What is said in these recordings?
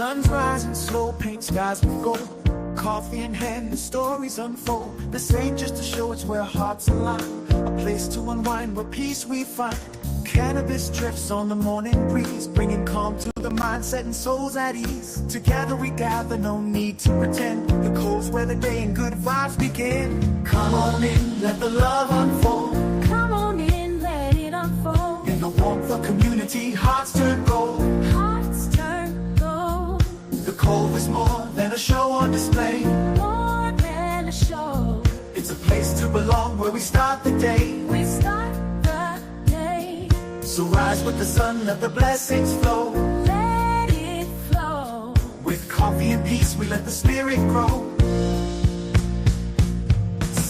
sun's rising slow, paint skies with gold. Coffee in hand, the stories unfold. This ain't just a show, it's where hearts align. A place to unwind, where peace we find. Cannabis drifts on the morning breeze, bringing calm to the mind, setting souls at ease. Together we gather, no need to pretend. The Cove's where the day and good vibes begin. Come on in, let the love unfold. Come on in, let it unfold. In the warmth of community, hearts turn gold. Hearts turn gold. The Cove is more than a show on display. More than a show. It's a place to belong, where we start the day. We start the day. So rise with the sun, let the blessings flow. Let it flow. With coffee and peace, we let the spirit grow.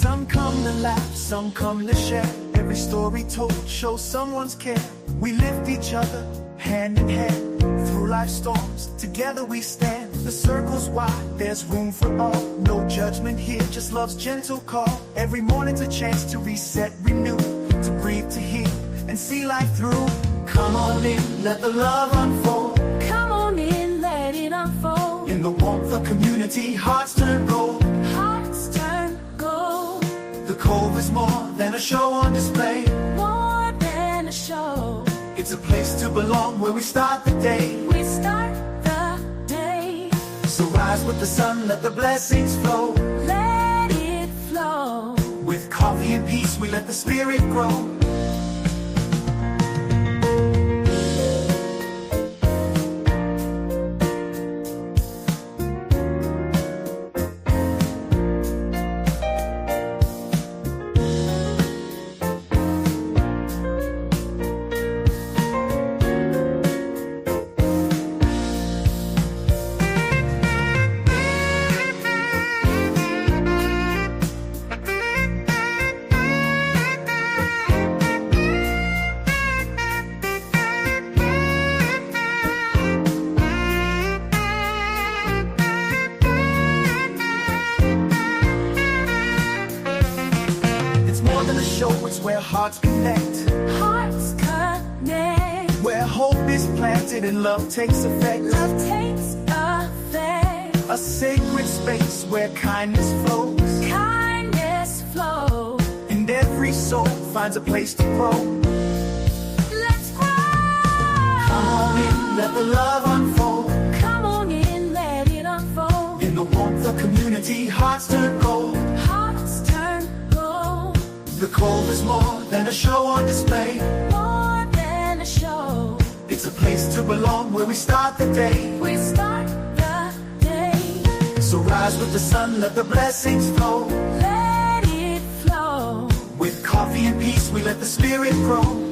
Some come to laugh, some come to share. Every story told shows someone's care. We lift each other, hand in hand. Through life's storms, together we stand. The circle's wide, there's room for all. No judgment here, just love's gentle call. Every morning's a chance to reset, renew, to breathe, to heal, and see life through. Come on in, let the love unfold. Come on in, let it unfold. In the warmth of community, hearts turn gold. Hearts turn gold. The Cove is more than a show on display. More than a show. It's a place to belong, where we start the day. We start the day. So rise with the sun, let the blessings flow. Let it flow. With coffee and peace, we let the spirit grow. It's where hearts connect. Hearts connect. Where hope is planted and love takes effect. Love takes effect. A sacred space where kindness flows. Kindness flows. And every soul finds a place to grow. Let's grow. Come on in, let the love unfold. Come on in, let it unfold. In the warmth of community, hearts turn gold. Hearts turn gold. The Cove is more than a show on display. More than a show. It's a place to belong, where we start the day. We start the day. So rise with the sun, let the blessings flow. Let it flow. With coffee and peace, we let the spirit grow.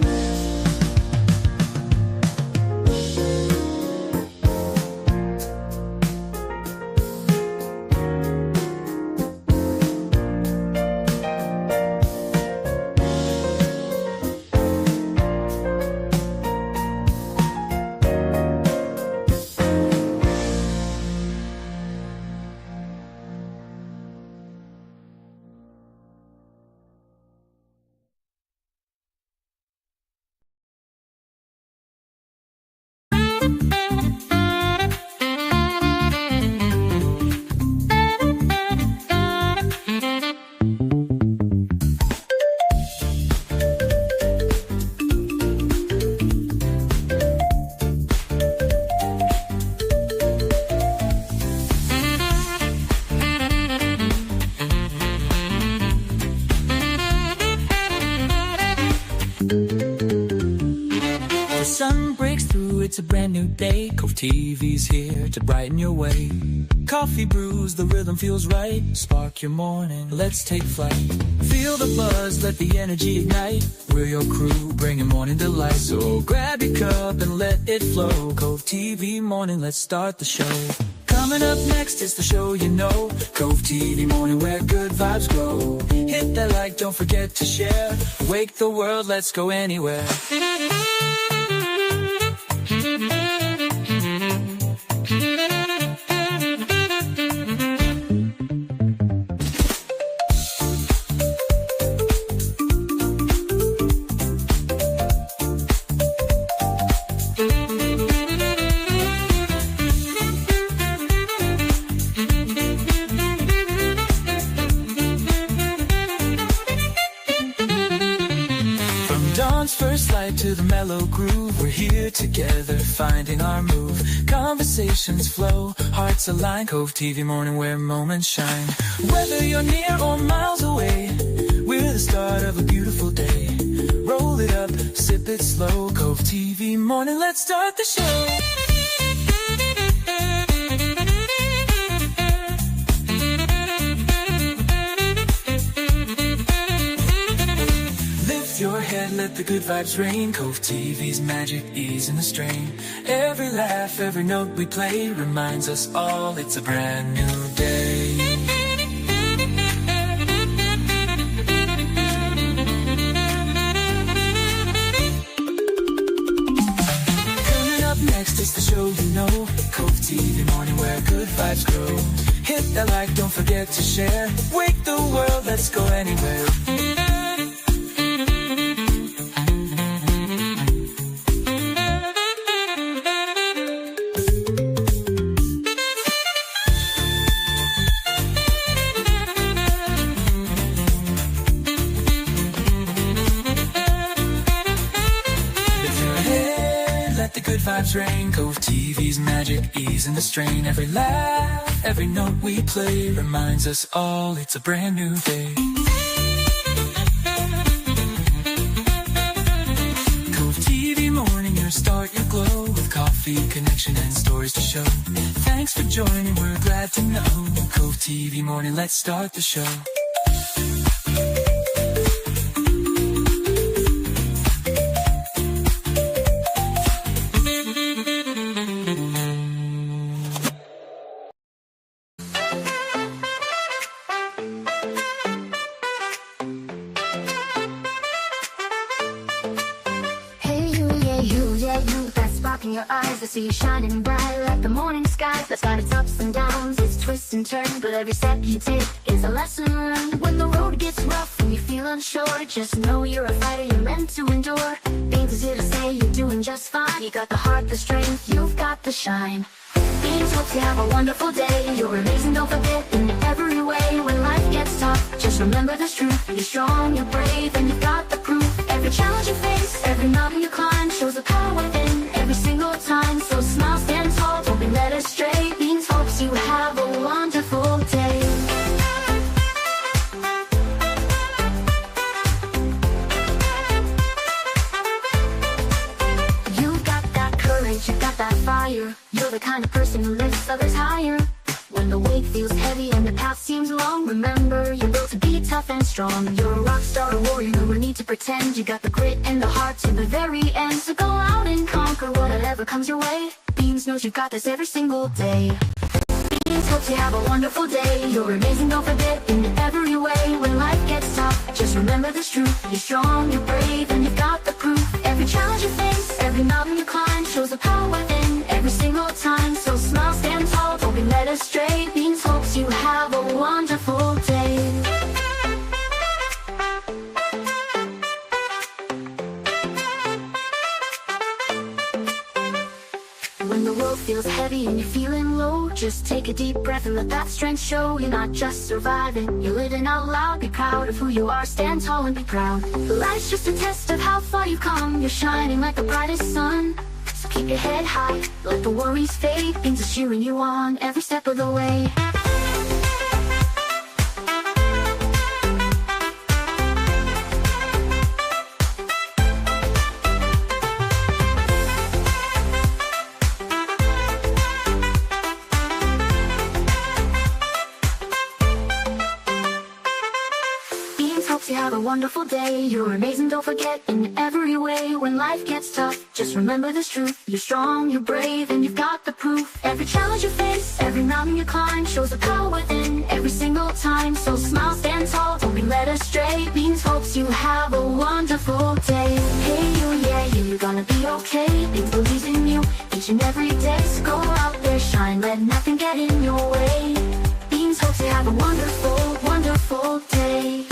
It's a brand new day, Cove-TV's here to brighten your way. Coffee brews, the rhythm feels right. Spark your morning, let's take flight. Feel the buzz, let the energy ignite. We're your crew, bringing morning delight. So grab your cup and let it flow. Cove-TV morning, let's start the show. Coming up next is the show you know. Cove-TV morning, where good vibes grow. Hit that like, don't forget to share. Wake the world, let's go anywhere. Dawn's first light to the mellow groove. We're here together, finding our move. Conversations flow, hearts align. Cove TV morning where moments shine. Whether you're near or miles away, we're the start of a beautiful day. Roll it up, sip it slow. Cove TV morning, let's start the show. Your head, let the good vibes rain. Cove TV's magic, ease in the strain. Every laugh, every note we play reminds us all it's a brand new day. Coming up next is the show you know. Cove TV morning where good vibes grow. Hit that like, don't forget to share. Wake the world, let's go anywhere. Vibes rain, Cove TV's magic, ease in the strain. Every laugh, every note we play reminds us all it's a brand new day. Cove TV morning, your start, your glow. With coffee, connection, and stories to show. Thanks for joining, we're glad to know. Cove TV morning, let's start the show. Your eyes, I see you shining bright like the morning sky. That's got its ups and downs, its twists and turns, but every step you take is a lesson learned. When the road gets rough and you feel unsure, just know you're a fighter, you're meant to endure. Beanz is here to say you're doing just fine. You got the heart, the strength, you've got the shine. Beanz hopes you have a wonderful day. You're amazing, don't forget, in every way. When life gets tough, just remember this truth. You're strong, you're brave, and you've got the proof. Every challenge you face, every mountain you climb shows the power within every single time. So smile, stand tall, don't be led astray. Beanz hopes you have a wonderful day. You've got that courage, you've got that fire. You're the kind of person who lifts others higher. When the weight feels heavy and the path seems long, remember you're built to be tough and strong. You're a rock star, a warrior, no need to pretend. You got the grit and the heart to the very end. So go out and conquer whatever comes your way. Beanz knows you've got this every single day. Beanz hopes you have a wonderful day. You're amazing, don't forget, in every way. When life gets tough, just remember this truth. You're strong, you're brave, and you've got the proof. Every challenge you face, every mountain you climb shows the power within every single time. So smile, stand tall, don't be led astray. Beanz hopes you have a wonderful day. When the world feels heavy and you're feeling low, just take a deep breath and let that strength show. You're not just surviving, you're living out loud. Be proud of who you are, stand tall and be proud. Life's just a test of how far you've come. You're shining like the brightest sun. So keep your head high, let the worries fade. Beanz is cheering you on every step of the way. Hopes you have a wonderful day. You're amazing, don't forget, in every way. When life gets tough, just remember this truth. You're strong, you're brave, and you've got the proof. Every challenge you face, every mountain you climb shows the power within every single time. So smile, stand tall, don't be led astray. Beanz hopes you have a wonderful day. Hey you, yeah you, you're gonna be okay. Beanz believes in you each and every day. So go out there, shine, let nothing get in your way. Beanz hopes you have a wonderful, wonderful day.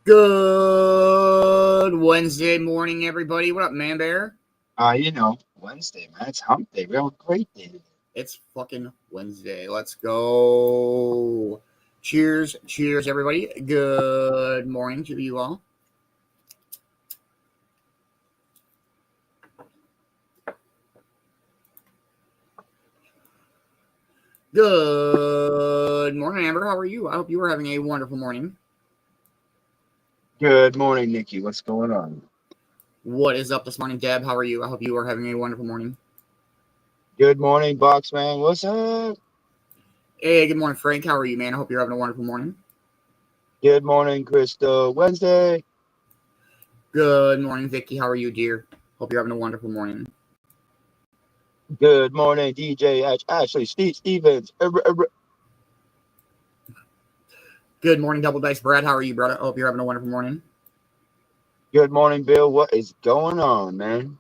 Good Wednesday morning, everybody. What up, Man-Bear? Wednesday, man. It's hump day. We have a great day today. It's fucking Wednesday. Let's go. Cheers, everybody. Good morning to you all. Good morning, Amber. How are you? I hope you are having a wonderful morning. Good morning, Nikki. What's going on? What is up this morning, Deb? How are you? I hope you are having a wonderful morning. Good morning, Boxman. What's up? Hey, good morning, Frank. How are you, man? I hope you're having a wonderful morning. Good morning, Crystal. Wednesday. Good morning, Vicki. How are you, dear? Hope you're having a wonderful morning. Good morning, DJ Ashley Stevens. Good morning, Double Dice Brad. How are you, brother? I hope you're having a wonderful morning. Good morning, Bill. What is going on, man?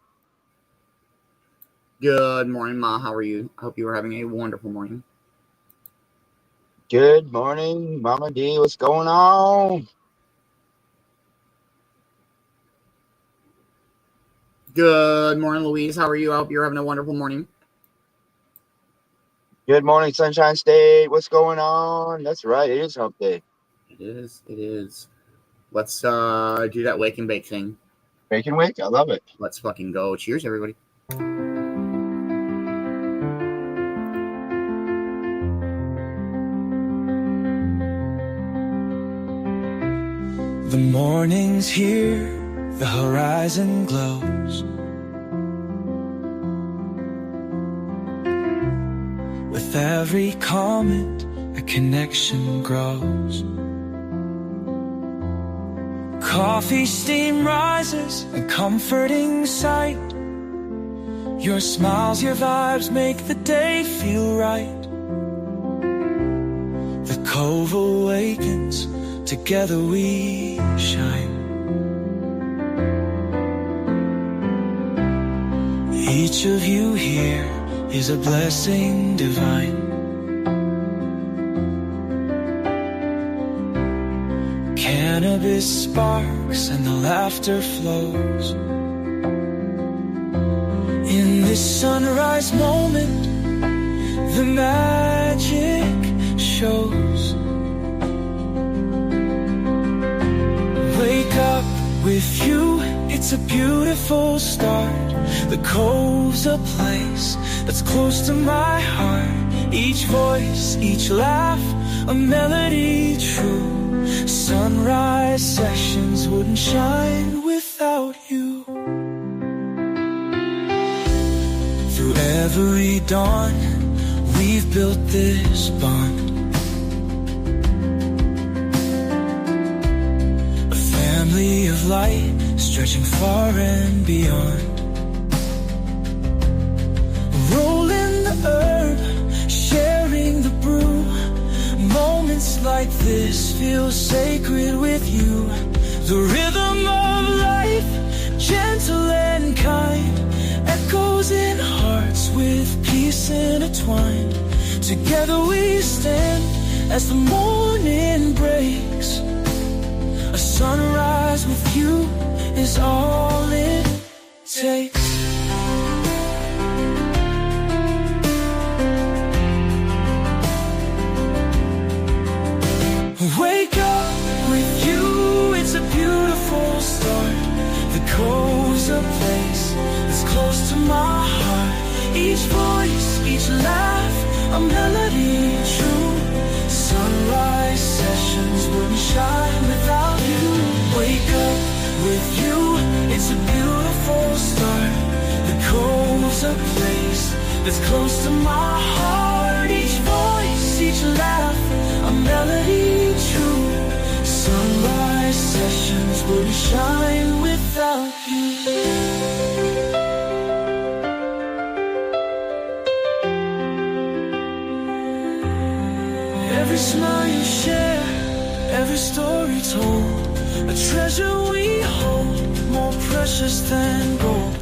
Good morning, Ma. How are you? I hope you are having a wonderful morning. Good morning, Mama D. What's going on? Good morning, Louise. How are you? I hope you're having a wonderful morning. Good morning, Sunshine State. What's going on? That's right. It is hump day. It is. Let's do that wake and bake thing. Bake and wake? I love it. Let's fucking go. Cheers, everybody. The morning's here, the horizon glows. With every comment, a connection grows. Coffee steam rises, a comforting sight. Your smiles, your vibes make the day feel right. The Cove awakens, together we shine. Each of you here is a blessing divine. Cannabis sparks and the laughter flows. In this sunrise moment, the magic shows. Wake up with you, it's a beautiful start. The Cove's a place that's close to my heart. Each voice, each laugh, a melody true. Sunrise sessions wouldn't shine without you. Through every dawn, we've built this bond. A family of light, stretching far and beyond. Rolling the herb, sharing the brew. Moments like this feel sacred with you. The rhythm of life, gentle and kind, echoes in hearts with peace intertwined. Together we stand as the morning breaks. A sunrise with you is all it takes. Wake up with you, it's a beautiful start. The Cove's a place that's close to my heart. Each voice, each laugh, a melody true. Sunrise sessions wouldn't shine without you. Wake up with you, it's a beautiful start. The Cove's a place that's close to my heart. Each voice, each laugh, a melody true. Sunrise sessions wouldn't shine without you. Every smile you share, every story told, a treasure we hold, more precious than gold.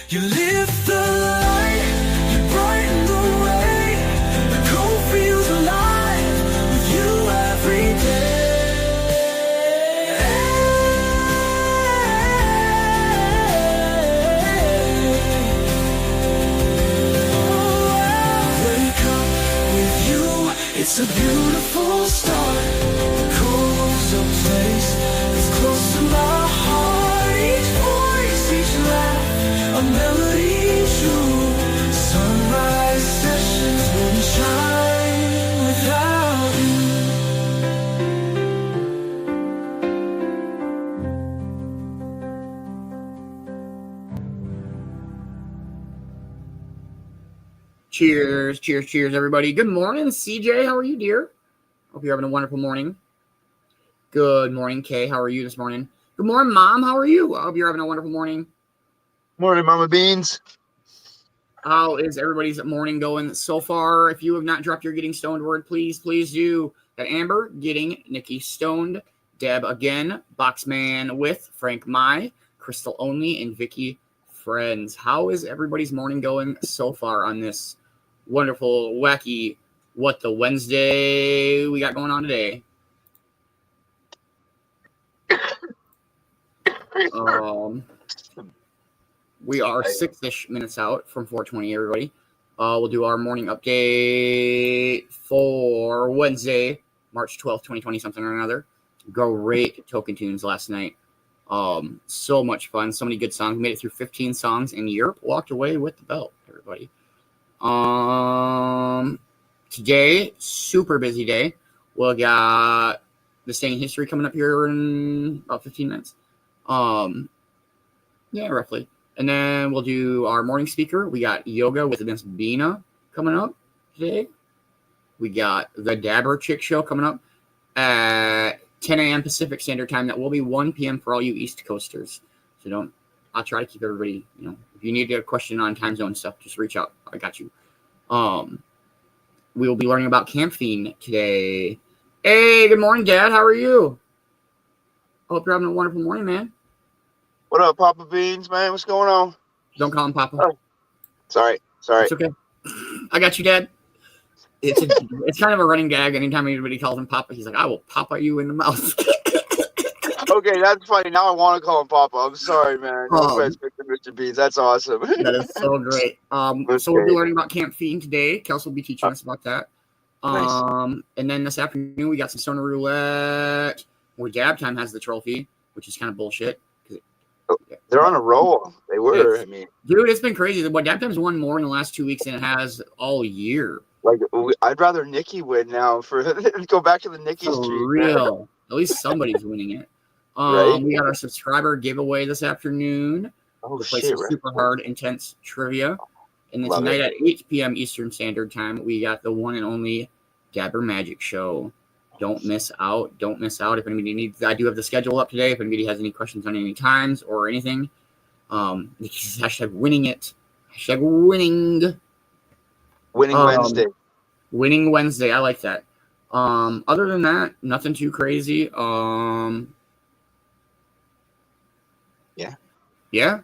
You lift the light, you brighten the way. The Cove feels alive with you every day. beautiful start. The Cove's a place that's close to my heart. Each voice, each laugh, a melody true. Sunrise sessions wouldn't shine without you. Cheers, cheers, cheers, everybody. Good morning, CJ. How are you, dear? Hope you're having a wonderful morning. Good morning, Kay. How are you this morning? Good morning, Mom. How are you? I hope you're having a wonderful morning. Morning, Mama Beans. How is everybody's morning going so far? If you have not dropped your Getting Stoned word, please do. Got Amber getting Nikki stoned, Deb again, Boxman with Frank Mai, Crystal Only, and Vicki Friends. How is everybody's morning going so far on this wonderful, wacky, what the Wednesday we got going on today? We are 6-ish minutes out from 4:20, everybody. We'll do our morning update for Wednesday, March 12th, 2020, something or another. Great token tunes last night. So much fun. So many good songs. Made it through 15 songs in Europe. Walked away with the belt, everybody. Today, super busy day. We'll got this day in history coming up here in about 15 minutes. Yeah, roughly. And then we'll do our morning speaker. We got yoga with Miss Bina coming up today. We got the Dabber Chick Show coming up at 10 a.m. Pacific Standard Time. That will be 1 p.m. for all you East Coasters. So I'll try to keep everybody, if you need a question on time zone stuff, just reach out. I got you. We will be learning about camping today. Hey, good morning, Dad. How are you? Hope you're having a wonderful morning, man. What up, Papa Beans, man? What's going on? Don't call him Papa. Oh, sorry. It's okay. I got you, Dad. It's kind of a running gag. Anytime anybody calls him Papa, he's like, I will papa you in the mouth. Okay, that's funny. Now I want to call him Papa. I'm sorry, man. No offense, Mr. Beans. That's awesome. That is so great. So we'll be learning about camping today. Kelsey will be teaching us about that. Nice. And then this afternoon, we got some Stoner Roulette where Dab Time has the trophy, which is kind of bullshit. They're on a roll. They were. Dude, it's been crazy. Dab Time's won more in the last 2 weeks than it has all year. Like, I'd rather Nikki win now go back to the Nikki streak. For real. Man. At least somebody's winning it. Right? We got our subscriber giveaway this afternoon. Oh, shit. Some super hard, intense trivia. And then tonight at 8 p.m. Eastern Standard Time, we got the one and only Dabber Magic Show. Don't miss out. Don't miss out. If anybody needs, I do have the schedule up today. If anybody has any questions on any times or anything, hashtag winning it. Hashtag winning. Winning Wednesday. Winning Wednesday. I like that. Other than that, nothing too crazy. Yeah.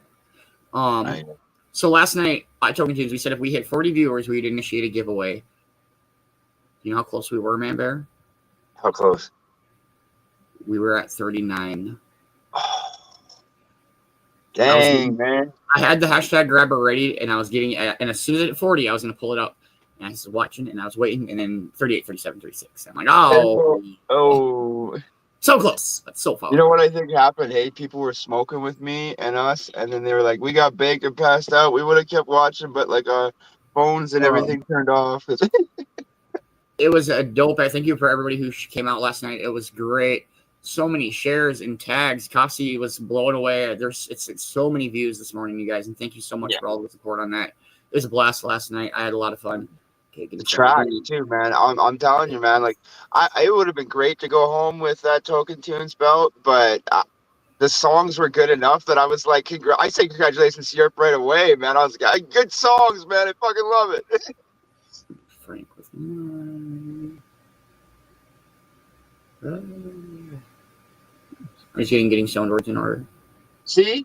So last night, I told you, we said if we hit 40 viewers, we'd initiate a giveaway. You know how close we were, Man-Bear? How close? We were at 39. Dang, man. I had the hashtag grabber ready, and I was getting it. And as soon as it hit 40, I was going to pull it up. And I was watching, and I was waiting, and then 38, 37, 36. I'm like, oh. So close, but so far. You know what I think happened? Hey, people were smoking with me and us, and then they were like, we got baked and passed out. We would have kept watching, but like our phones and everything turned off. It was a dope. I thank you for everybody who came out last night. It was great. So many shares and tags. Coffee was blown away. It's so many views this morning, you guys, and thank you so much for all the support on that. It was a blast last night. I had a lot of fun. Track too, man. I'm telling you, man. Like, it would have been great to go home with that Token Tunes belt, but the songs were good enough that I was like, I say congratulations to Europe right away, man. I was like, good songs, man. I fucking love it. Frank with mine. I'm just getting stoned words in order. See?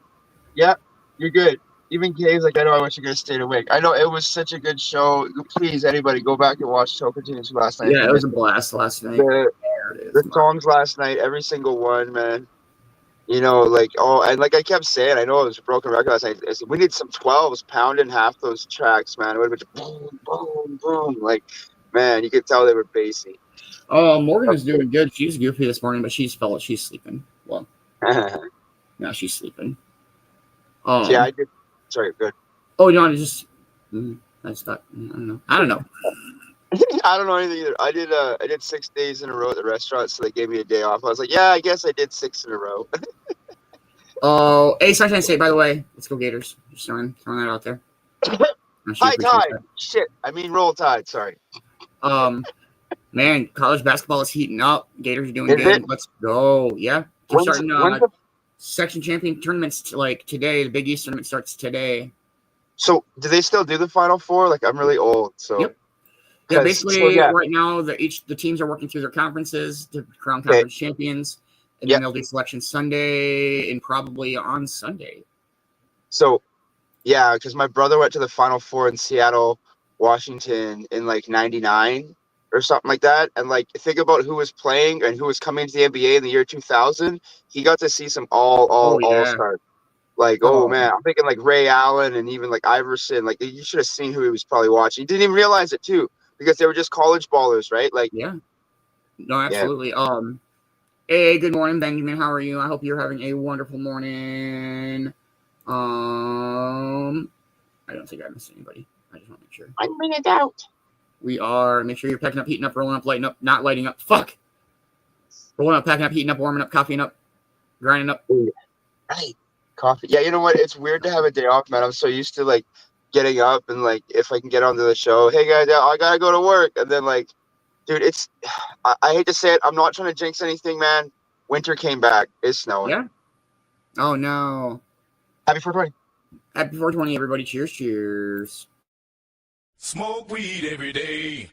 Yeah, you're good. Even Gabe's like, I know, I wish you guys stayed awake. I know it was such a good show. Please, anybody, go back and watch Token Tunes last night. Yeah, it was a blast last night. The songs last night, every single one, man. You know, like, and like I kept saying, I know it was a broken record last night. I said, we need some 12s pounding half those tracks, man. It would have been boom, boom, boom. Like, man, you could tell they were bassy. Oh, Morgan is doing good. She's goofy this morning, but she's sleeping. Well, now she's sleeping. Yeah, I did. Sorry, good. Oh, you want to just? I don't know. I don't know. I don't know anything either. I did 6 days in a row at the restaurant, so they gave me a day off. I was like, yeah, I guess I did 6 in a row. Oh, hey, Sunshine State, by the way. Let's go Gators. Just throwing that out there. High tide. Shit. I mean roll tide. Sorry. Man, college basketball is heating up. Gators are doing good. Let's go. Yeah. We're starting section champion tournaments like today. The Big East tournament starts today. So do they still do the Final Four? Like, I'm really old, so. Yep. Yeah, basically, right now, the teams are working through their conferences to crown conference champions, and then they'll do selection Sunday and probably on Sunday. So, yeah, because my brother went to the Final Four in Seattle, Washington in like '99 or something like that, and like think about who was playing and who was coming to the NBA in the year 2000. He got to see some all stars. Like, oh man, I'm thinking like Ray Allen and even like Iverson. Like, you should have seen who he was probably watching. He didn't even realize it too, because they were just college ballers, right? Like, no, absolutely. Hey, good morning, Benjamin. How are you? I hope you're having a wonderful morning. I don't think I missed anybody. I just want to make sure. 1 minute out. We are. Make sure you're packing up, heating up, rolling up, lighting up, not lighting up. Fuck. Rolling up, packing up, heating up, warming up, coffeeing up, grinding up. Right. Coffee. Yeah, you know what? It's weird to have a day off, man. I'm so used to like getting up and like if I can get onto the show, hey guys, I gotta go to work, and then like, dude, it's I hate to say it, I'm not trying to jinx anything, man. Winter came back. It's snowing. Yeah. Oh no. Happy 420. Happy 420, everybody. Cheers, cheers. Smoke weed every day.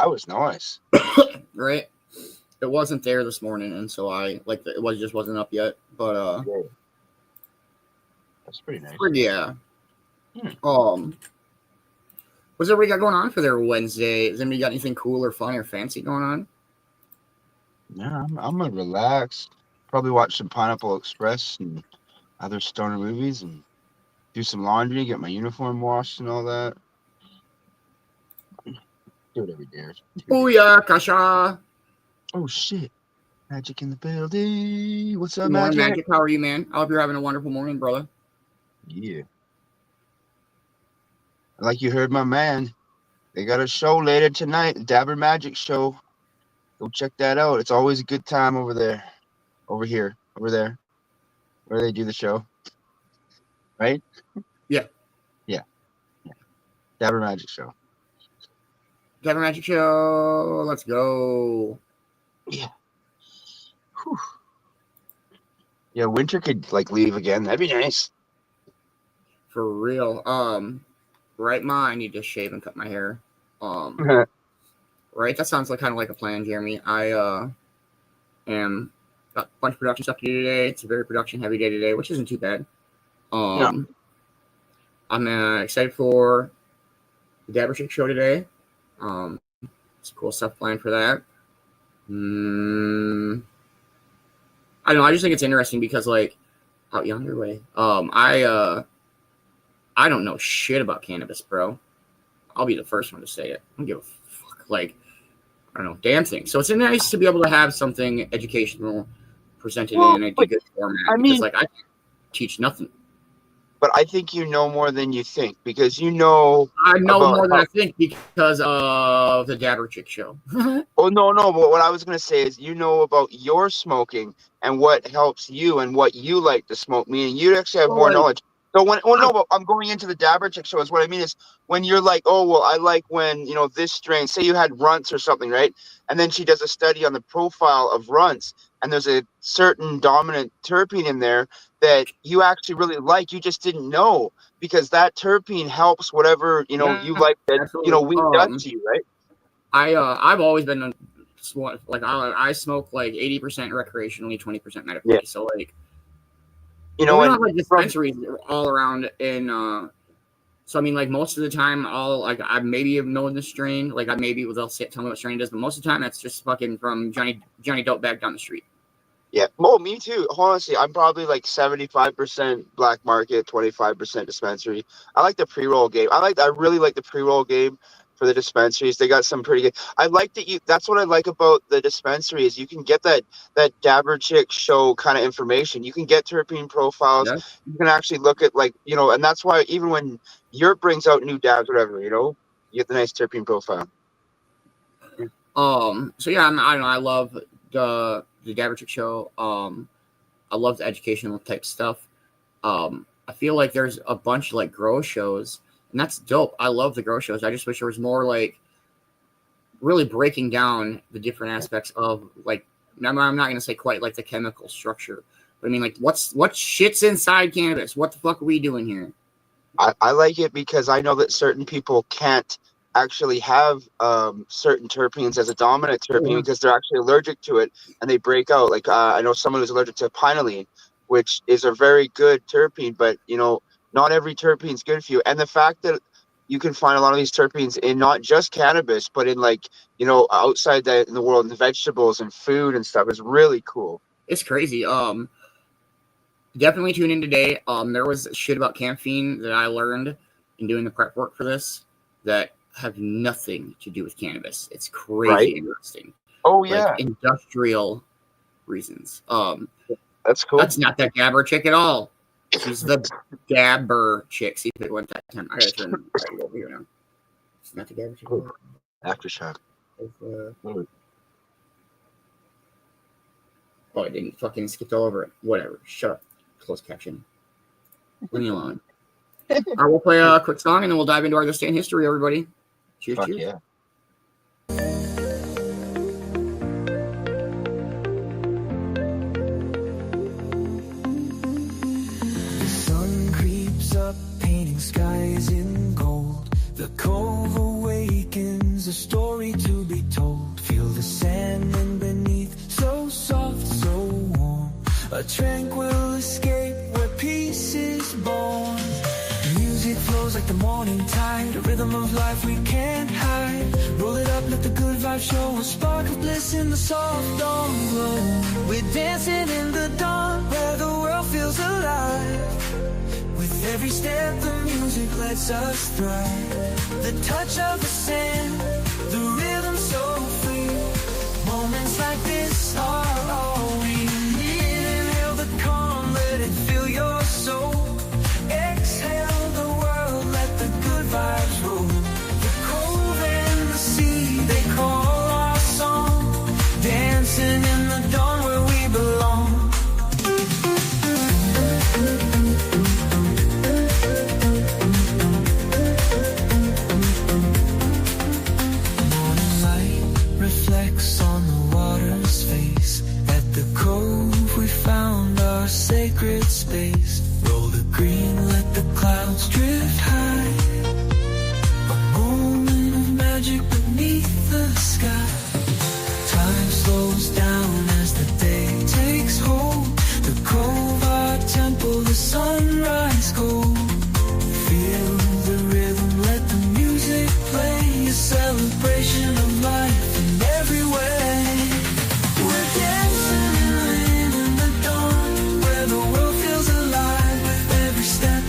That was nice. Right? It wasn't there this morning, and so it just wasn't up yet. But Yeah. That's pretty nice. yeah. What's everybody got going on for their Wednesday? Has anybody got anything cool or fun or fancy going on? Yeah, I'm gonna relax. Probably watch some Pineapple Express and other stoner movies and do some laundry, get my uniform washed and all that. Do it every day. Booyah, Kasha! Oh shit. Magic in the building. What's up, Good morning, Magic? Magic. How are you, man? I hope you're having a wonderful morning, brother. Yeah. Like you heard my man. They got a show later tonight, the Dabber Magic show. Go check that out. It's always a good time over there. Over here. Over there. Where they do the show. Right? Yeah. Yeah. Dabber Magic show. Dabber Magic show. Let's go. Yeah. Whew. Yeah, winter could leave again. That'd be nice. For real. Right, I need to shave and cut my hair. Right, that sounds kind of like a plan, Jeremy. I am got a bunch of production stuff to do today. It's a very production heavy day today, which isn't too bad. No. I'm excited for the Dabber Chick show today. Some cool stuff planned for that. I don't know. I just think it's interesting because, out yonder way, I don't know shit about cannabis, bro. I'll be the first one to say it. I don't give a fuck. I don't know, damn thing. So it's nice to be able to have something educational presented in a good format. I can't teach nothing. But I think you know more than you think because you know. I know more than I think because of the Dabber Chick show. Oh, no. But what I was going to say is you know about your smoking and what helps you and what you like to smoke, meaning you actually have more knowledge. So but I'm going into the Dabber Chick show is what I mean is when you're like, oh, well, I like when, this strain, say you had runts or something, right? And then she does a study on the profile of runts and there's a certain dominant terpene in there that you actually really like. You just didn't know because that terpene helps whatever, you like that, weed does to you, right? I've always been I smoke 80% recreationally, 20% medically. Yeah. So we don't have dispensaries all around in so I mean most of the time I maybe have known the strain, they'll tell me what strain it is, but most of the time that's just fucking from Johnny Dope Bag down the street. Yeah. Oh, me too. Honestly, I'm probably 75% black market, 25% dispensary. I like the pre-roll game. I really like the pre-roll game for the dispensaries. They got some pretty good. I like that that's what I like about the dispensary is you can get that Dabber Chick show kind of information. You can get terpene profiles. Yeah. You can actually look at and that's why even when Europe brings out new dabs, whatever, you get the nice terpene profile. So yeah, I love the Dabber Chick show. I love the educational type stuff. I feel like there's a bunch of grow shows, and that's dope. I love the grow shows. I just wish there was more really breaking down the different aspects of I'm not gonna say quite the chemical structure, but I mean what shit's inside cannabis? What the fuck are we doing here? I like it because I know that certain people can't actually have certain terpenes as a dominant terpene because they're actually allergic to it and they break out. I know someone who's allergic to pinealine, which is a very good terpene, but not every terpene is good for you. And the fact that you can find a lot of these terpenes in not just cannabis, but in outside that in the world, in the vegetables and food and stuff is really cool. It's crazy. Definitely tune in today. There was shit about caffeine that I learned in doing the prep work for this that have nothing to do with cannabis. It's crazy interesting. Oh yeah. Industrial reasons. That's cool. That's not that Dabber Chick at all. She's the Dabber Chick. See if it went that time. I gotta turn right over here now. It's not the Dabber Chick. Aftershock. I didn't fucking skip all over it. Whatever. Shut up. Closed caption. Leave me alone. All right, we'll play a quick song and then we'll dive into our This Day in History, everybody. Cheers, Fuck cheers. Yeah. The sun creeps up, painting skies in gold. The Cove awakens, a story to be the sand and beneath, so soft, so warm, a tranquil escape where peace is born. Music flows like the morning tide, a rhythm of life we can't hide. Roll it up, let the good vibe show, a spark of bliss in the soft dawn glow. We're dancing in the dawn where the world feels alive. With every step the music lets us thrive. The touch of the sand, the rhythm so free. Moments like this are all we need. Inhale the calm, let it fill your soul. Exhale the world, let the good vibes roll. The cove and the sea, they call our song. Dancing in the dawn where we belong. Morning light reflects on the water's face. At the cove we found our sacred space. Roll the green, let the clouds drift high. A moment of magic beneath the sky. Time slows down as the day takes hold. The cove, our temple, the sunrise gold. Feel the rhythm, let the music play. A celebration of life in every way. We're dancing in the dawn where the world feels alive. With every step,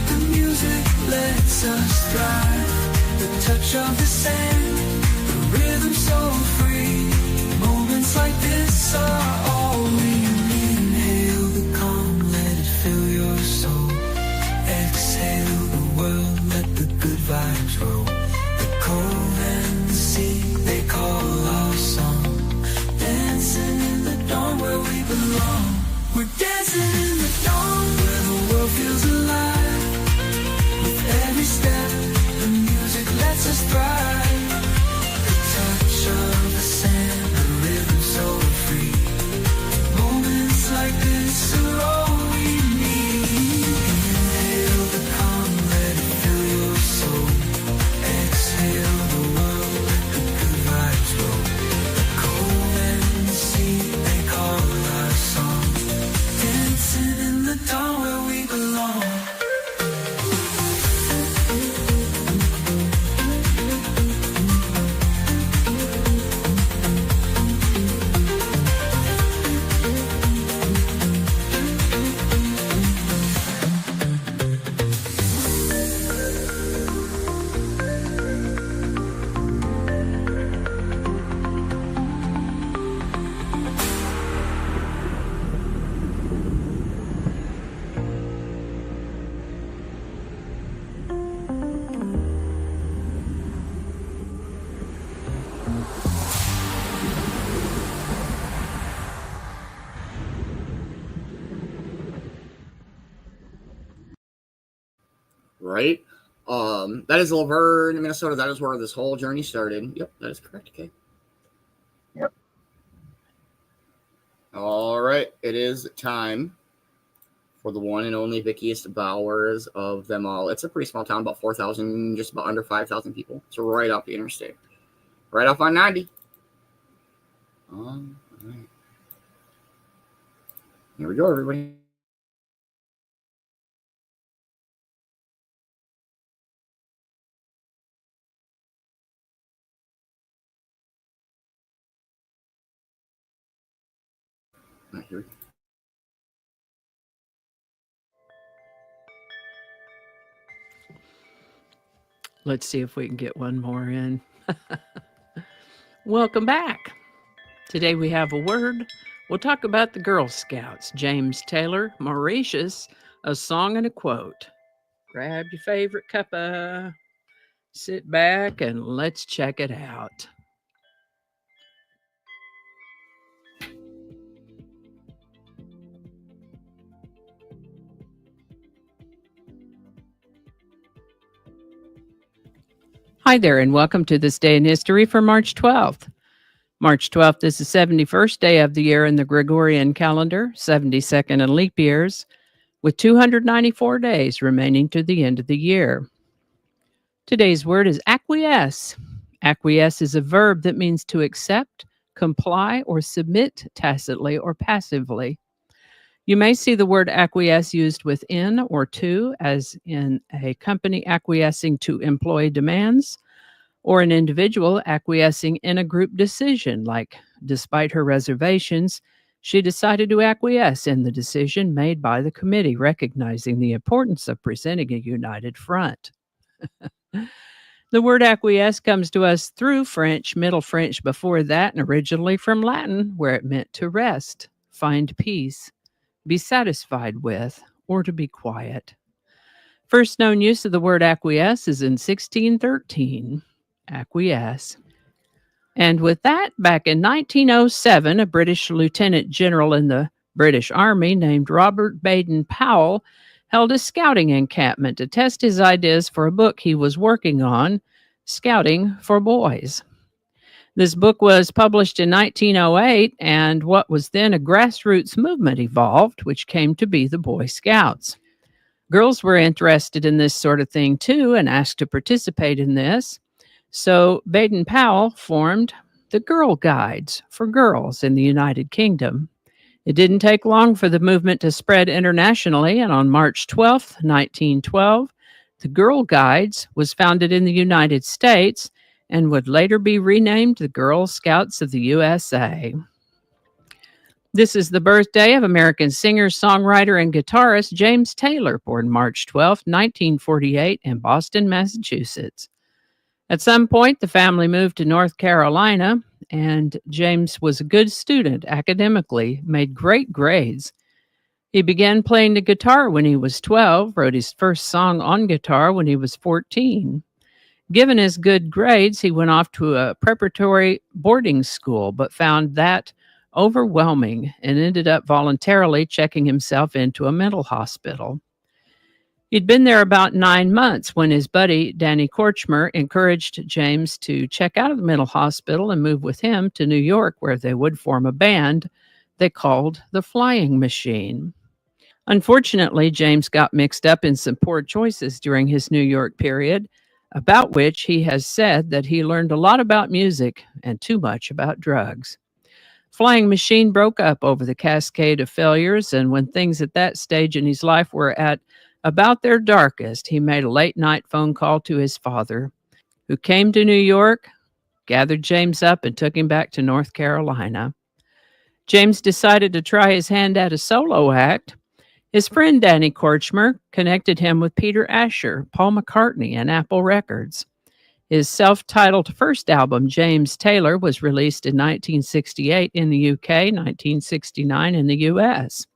the music lets us thrive. The touch of the sand, the rhythm so free. Moments like this are all we need. Inhale the calm, let it fill your soul. Exhale the world, let the good vibes roll. The cove and the sea, they call our song. Dancing in the dawn where we belong. We're dancing in the dawn where the world feels alive. With every step, the music lets us thrive. The touch of the sand, the rhythm so free. Moments like this are all we need. Inhale the calm, let it fill your soul. Exhale the world, let the good vibes roll. The cove and the sea, they call our song. Dancing in the dawn where we belong. Right? That is Laverne, Minnesota. That is where this whole journey started. Yep, that is correct. Okay. Yep. All right. It is time for the one and only Vicki Bowers of them all. It's a pretty small town, about 4,000, just about under 5,000 people. It's right off the interstate. Right off on 90. All right. Here we go, everybody. All right, here we go. Let's see if we can get one more in. Welcome back. Today we have a word. We'll talk about the Girl Scouts. James Taylor, Mauritius, a song and a quote. Grab your favorite cuppa, sit back, and let's check it out. Hi there, and welcome to this day in history for March 12th. March 12th is the 71st day of the year in the Gregorian calendar, 72nd in leap years, with 294 days remaining to the end of the year. Today's word is acquiesce. Acquiesce is a verb that means to accept, comply, or submit tacitly or passively. You may see the word acquiesce used with in or to, as in a company acquiescing to employee demands, or an individual acquiescing in a group decision, like despite her reservations, she decided to acquiesce in the decision made by the committee, recognizing the importance of presenting a united front. The word acquiesce comes to us through French, Middle French before that, and originally from Latin, where it meant to rest, find peace, be satisfied with, or to be quiet. First known use of the word acquiesce is in 1613. Acquiesce. And with that, back in 1907, a British lieutenant general in the British Army named Robert Baden-Powell held a scouting encampment to test his ideas for a book he was working on, Scouting for Boys. This book was published in 1908, and what was then a grassroots movement evolved, which came to be the Boy Scouts. Girls were interested in this sort of thing too and asked to participate in this. So Baden-Powell formed the Girl Guides for girls in the United Kingdom. It didn't take long for the movement to spread internationally, and on March 12, 1912, the Girl Guides was founded in the United States and would later be renamed the Girl Scouts of the USA. This is the birthday of American singer, songwriter, and guitarist James Taylor, born March 12, 1948, in Boston, Massachusetts. At some point, the family moved to North Carolina, and James was a good student academically, made great grades. He began playing the guitar when he was 12, wrote his first song on guitar when he was 14. Given his good grades, he went off to a preparatory boarding school, but found that overwhelming and ended up voluntarily checking himself into a mental hospital. He'd been there about 9 months when his buddy, Danny Korchmer, encouraged James to check out of the mental hospital and move with him to New York, where they would form a band they called the Flying Machine. Unfortunately, James got mixed up in some poor choices during his New York period, about which he has said that he learned a lot about music and too much about drugs. Flying Machine broke up over the cascade of failures, and when things at that stage in his life were at about their darkest, he made a late-night phone call to his father, who came to New York, gathered James up, and took him back to North Carolina. James decided to try his hand at a solo act. His friend Danny Korchmer connected him with Peter Asher, Paul McCartney, and Apple Records. His self-titled first album, James Taylor, was released in 1968 in the UK, 1969 in the US.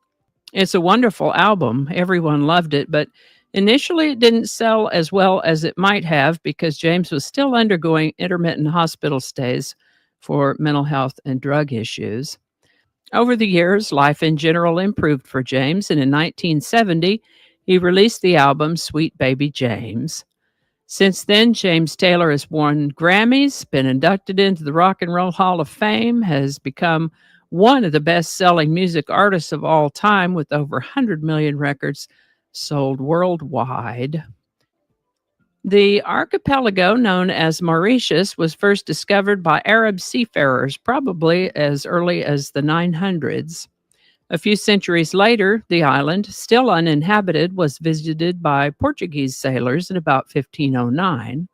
It's a wonderful album. Everyone loved it, but initially it didn't sell as well as it might have because James was still undergoing intermittent hospital stays for mental health and drug issues. Over the years, life in general improved for James, and in 1970, he released the album Sweet Baby James. Since then, James Taylor has won Grammys, been inducted into the Rock and Roll Hall of Fame, has become one of the best-selling music artists of all time with over 100 million records sold worldwide. The archipelago known as Mauritius was first discovered by Arab seafarers, probably as early as the 900s. A few centuries later, the island, still uninhabited, was visited by Portuguese sailors in about 1509.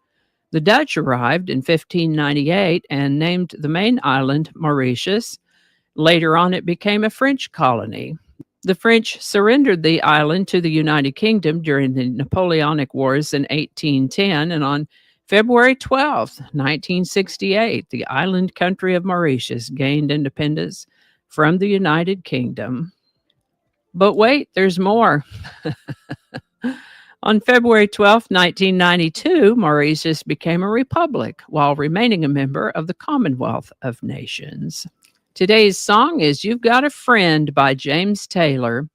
The Dutch arrived in 1598 and named the main island Mauritius. Later on, it became a French colony. The French surrendered the island to the United Kingdom during the Napoleonic Wars in 1810, and on February 12, 1968, the island country of Mauritius gained independence from the United Kingdom. But wait, there's more. On February 12, 1992, Mauritius became a republic while remaining a member of the Commonwealth of Nations. Today's song is You've Got a Friend by James Taylor.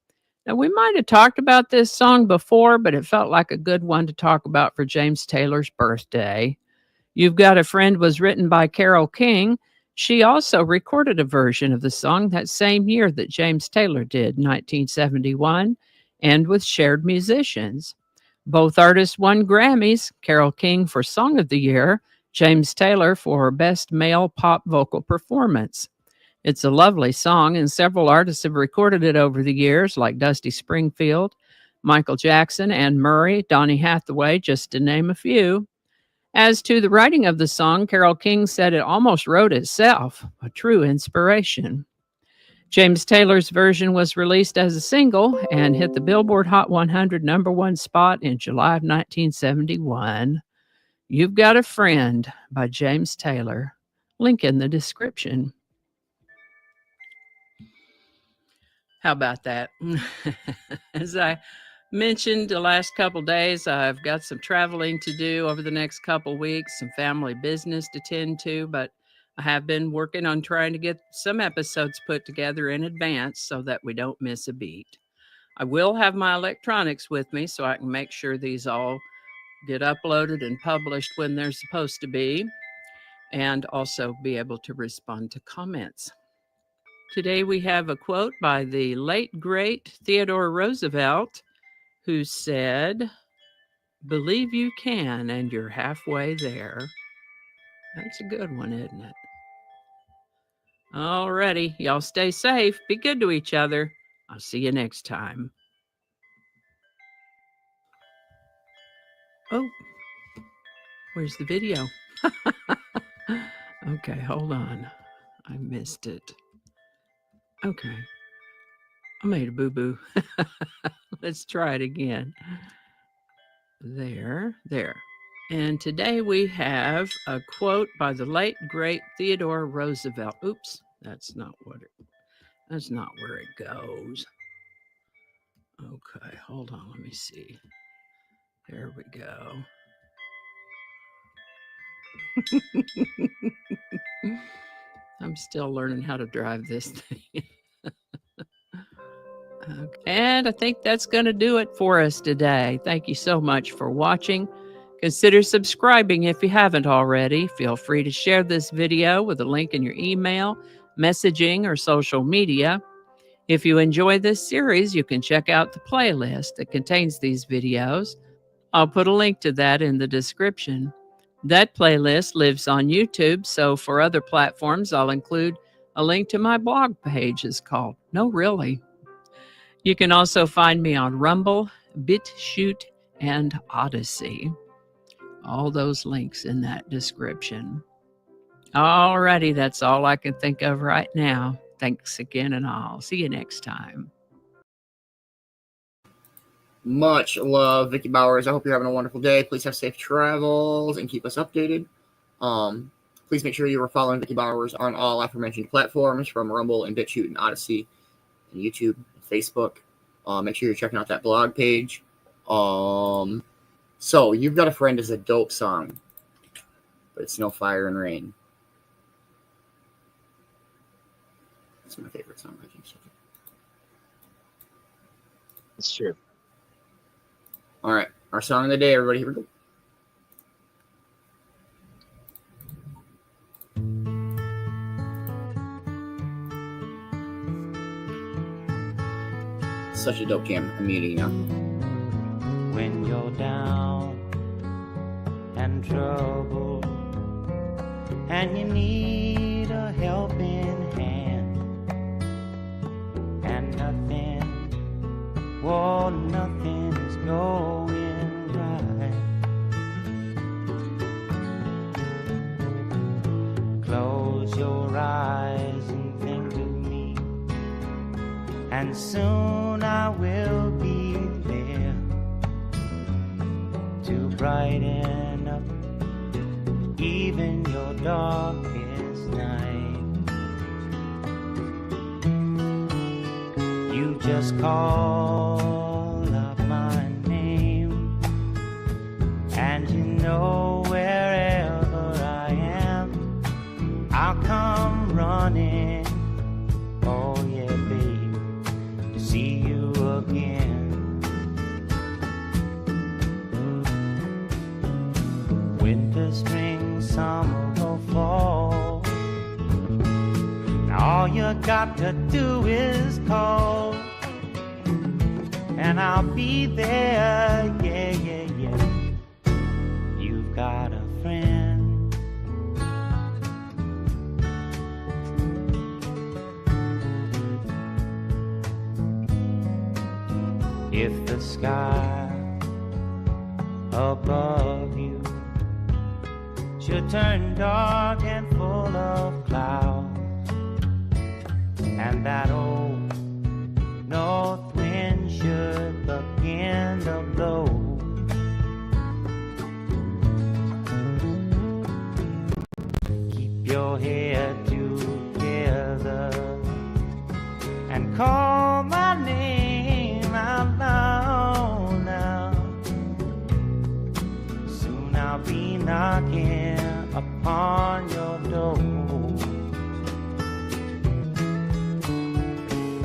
Now, we might have talked about this song before, but it felt like a good one to talk about for James Taylor's birthday. You've Got a Friend was written by Carole King. She also recorded a version of the song that same year that James Taylor did, 1971, and with shared musicians. Both artists won Grammys, Carole King for Song of the Year James Taylor for Best Male Pop Vocal Performance. It's a lovely song, and several artists have recorded it over the years, like Dusty Springfield, Michael Jackson, Anne Murray, Donny Hathaway, just to name a few. As to the writing of the song, Carole King said it almost wrote itself, a true inspiration. James Taylor's version was released as a single and hit the Billboard Hot 100 #1 spot in July of 1971. You've Got a Friend by James Taylor. Link in the description. How about that? As I mentioned the last couple days, I've got some traveling to do over the next couple weeks, some family business to tend to, but I have been working on trying to get some episodes put together in advance so that we don't miss a beat. I will have my electronics with me so I can make sure these all get uploaded and published when they're supposed to be, and also be able to respond to comments. Today we have a quote by the late, great Theodore Roosevelt, who said, "Believe you can, and you're halfway there." That's a good one, isn't it? Alrighty, y'all stay safe. Be good to each other. I'll see you next time. Oh, where's the video? Okay, hold on. I missed it. Okay. I made a boo-boo. Let's try it again. There. And today we have a quote by the late, great Theodore Roosevelt. Oops, that's not where it goes. Okay, hold on, let me see. There we go. I'm still learning how to drive this thing. Okay. And I think that's going to do it for us today. Thank you so much for watching. Consider subscribing if you haven't already. Feel free to share this video with a link in your email, messaging, or social media. If you enjoy this series, you can check out the playlist that contains these videos. I'll put a link to that in the description. That playlist lives on YouTube, so for other platforms, I'll include a link to my blog page. It's called No Really. You can also find me on Rumble, BitChute, and Odyssey. All those links in that description. Alrighty, that's all I can think of right now. Thanks again, and I'll see you next time. Much love, Vicki Bowers. I hope you're having a wonderful day. Please have safe travels and keep us updated. Please make sure you are following Vicki Bowers on all aforementioned platforms, from Rumble and BitChute and Odyssey and YouTube and Facebook. Make sure you're checking out that blog page. So, You've Got a Friend is a dope song, but it's no Fire and Rain. It's my favorite song. I think so. It's true. All right, our song of the day, everybody. Here we go. Such a dope jam. I'm muting now. When you're down and troubled and you need a helping hand, and nothing is going right. Close your eyes and think of me, and soon I will be there to brighten up even your darkest night. You just call up my name, and you know wherever I am, I'll come running. Oh yeah, babe, to see you again. Winter, spring, summer, or fall, all you got to do is call, and I'll be there, yeah, yeah, yeah. You've got a friend. if the sky above you should turn dark and full of clouds, and that old north wind should begin to blow, keep your head together and call my name out loud now. Soon I'll be knocking upon your door.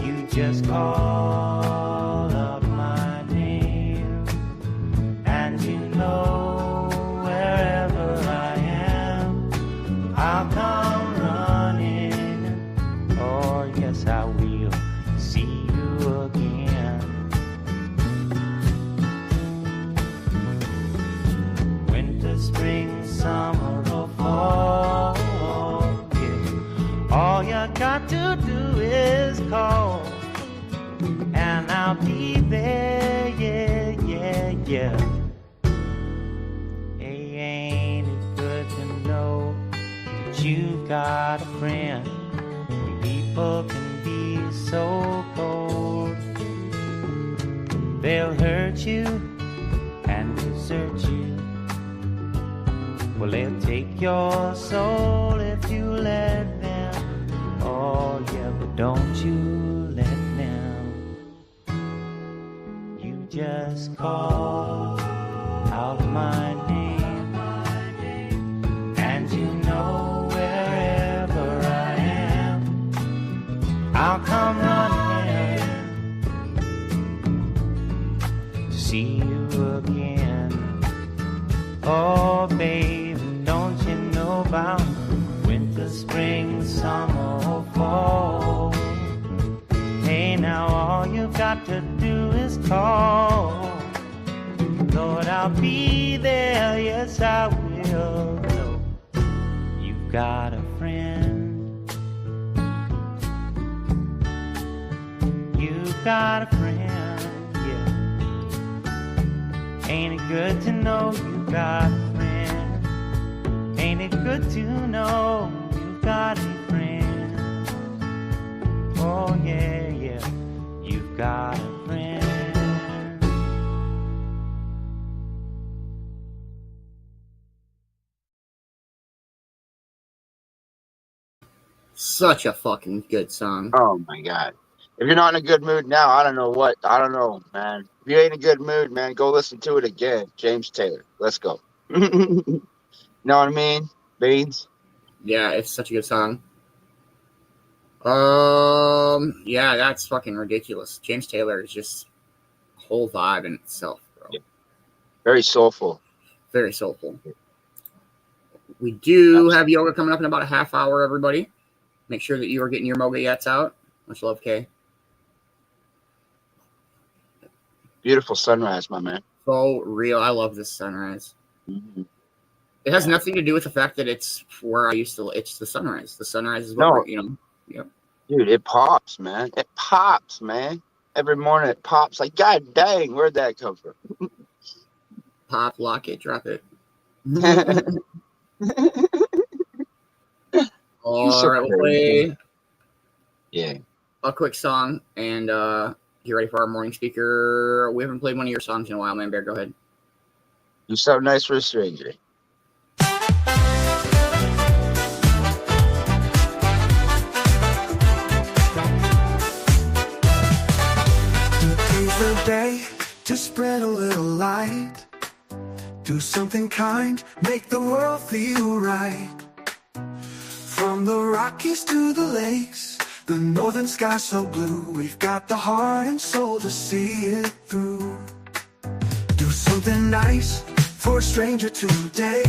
You just call up my name, and you know wherever I am, I'll come running. Oh yes, I will see you again. Winter, spring, summer, or fall, yeah. All you got to do is call, and I'll be there, yeah, yeah, yeah. Hey, ain't it good to know that you've got a friend? People can be so cold, they'll hurt you and desert you. Well, they'll take your soul if you let them. Oh yeah, but don't you let them. You just call out my name, and you know wherever I am, I'll come running to see you again. Oh baby, don't you know about winter, spring, summer, or fall? Hey, now all you've got to do is call. Lord, I'll be there, yes I will. No, you've got a friend. You've got a friend, yeah. Ain't it good to know you've got a friend? Ain't it good to know you've got a friend? Oh yeah, yeah, you've got a friend. Such a fucking good song. Oh my God. If you're not in a good mood now, I don't know, man. If you ain't in a good mood, man, go listen to it again. James Taylor. Let's go. You know what I mean? Beans? Yeah, it's such a good song. Yeah, that's fucking ridiculous. James Taylor is just a whole vibe in itself, bro. Yeah. Very soulful. Very soulful. We do have yoga coming up in about a half hour, everybody. Make sure that you are getting your moga yats out. Much love, Kay. Beautiful sunrise, my man. So real. I love this sunrise. Mm-hmm. It has nothing to do with the fact that it's where I used to. It's the sunrise. The sunrise is what No. you know. Yep. Dude, it pops, man. It pops, man. Every morning it pops. Like, God dang, where'd that come from? Pop, lock it, drop it. All right, we'll play a quick song and get ready for our morning speaker. We haven't played one of your songs in a while, Man-Bear. Go ahead. Do something nice for a stranger. Seize the day to spread a little light. Do something kind, make the world feel right. From the Rockies to the lakes, the northern sky so blue, we've got the heart and soul to see it through. Do something nice for a stranger today.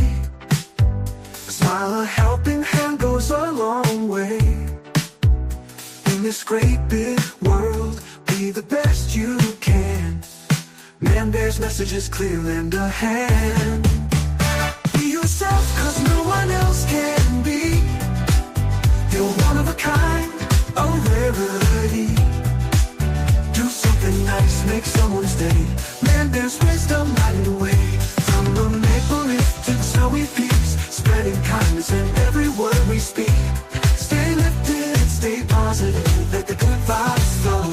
A smile, a helping hand goes a long way. In this great big world, be the best you can. Man-Bear's message is clear, lend a hand. Be yourself, cause no one else can be. You're one of a kind, a rarity. Do something nice, make someone's kindness in every word we speak. Stay lifted and stay positive, let the good vibes flow.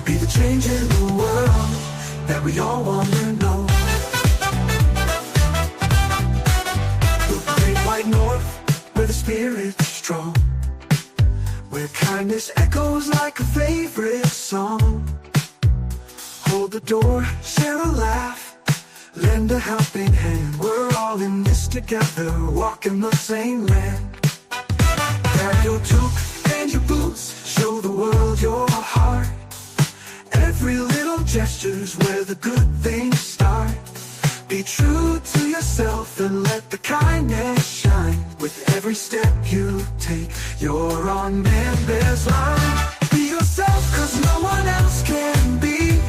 Be the change in the world that we all want to know. The great white north, where the spirit's strong, where kindness echoes like a favorite song. Hold the door, share a laugh, lend a helping hand. We're all in this together, walking the same land. Grab your toque and your boots, show the world your heart. Every little gesture's where the good things start. Be true to yourself and let the kindness shine. With every step you take, you're on Man-Bear's line. Be yourself, cause no one else can be.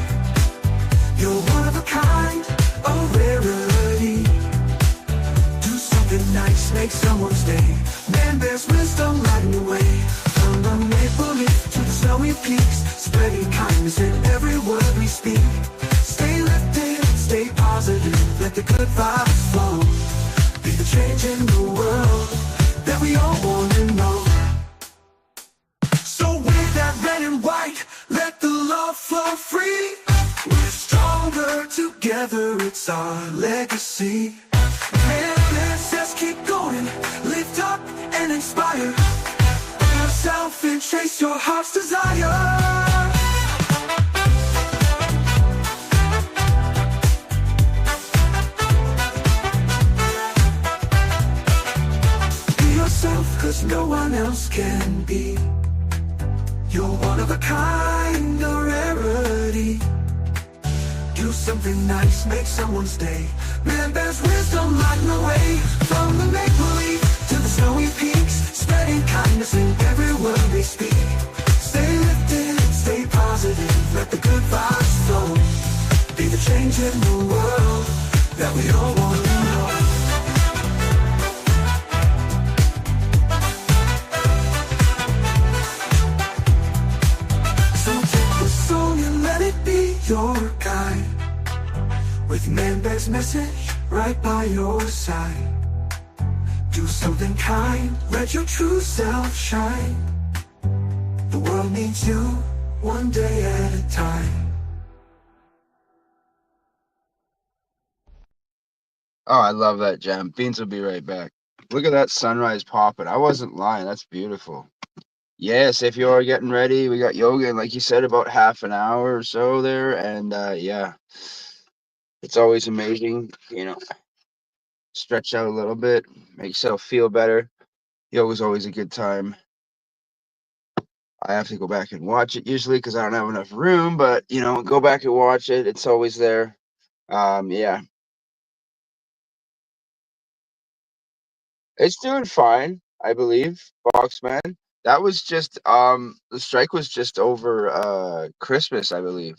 You're one of a kind, a rarity. Do something nice, make someone's day. Man-Bear's wisdom lighting the way. From the maple leaf to the snowy peaks, spreading kindness in every word we speak. Stay lifted, stay positive, let the good vibes flow. Be the change in the world that we all want to know. So wave that red and white, let the love flow free. We're stronger together, it's our legacy. Man, says keep going, lift up and inspire yourself and chase your heart's desire. Cause no one else can be. You're one of a kind, a rarity. Do something nice, make someone's day. Man-Bear's wisdom lighting the way. From the maple leaf to the snowy peaks, spreading kindness in every word we speak. Stay lifted, stay positive, let the good vibes flow. Be the change in the world that we all want to know. Your guide, with Man-Bear's message right by your side. Do something kind, let your true self shine. The world needs you, one day at a time. Oh, I love that jam. Beans will be right back. Look at that sunrise popping. I wasn't lying. That's beautiful. Yes, if you are getting ready, we got yoga in, like you said, about half an hour or so there. And yeah, it's always amazing, stretch out a little bit, make yourself feel better. Yoga's always a good time. I have to go back and watch it usually because I don't have enough room, but, go back and watch it. It's always there. Yeah. It's doing fine, I believe, Boxman. That was just the strike was just over Christmas, I believe.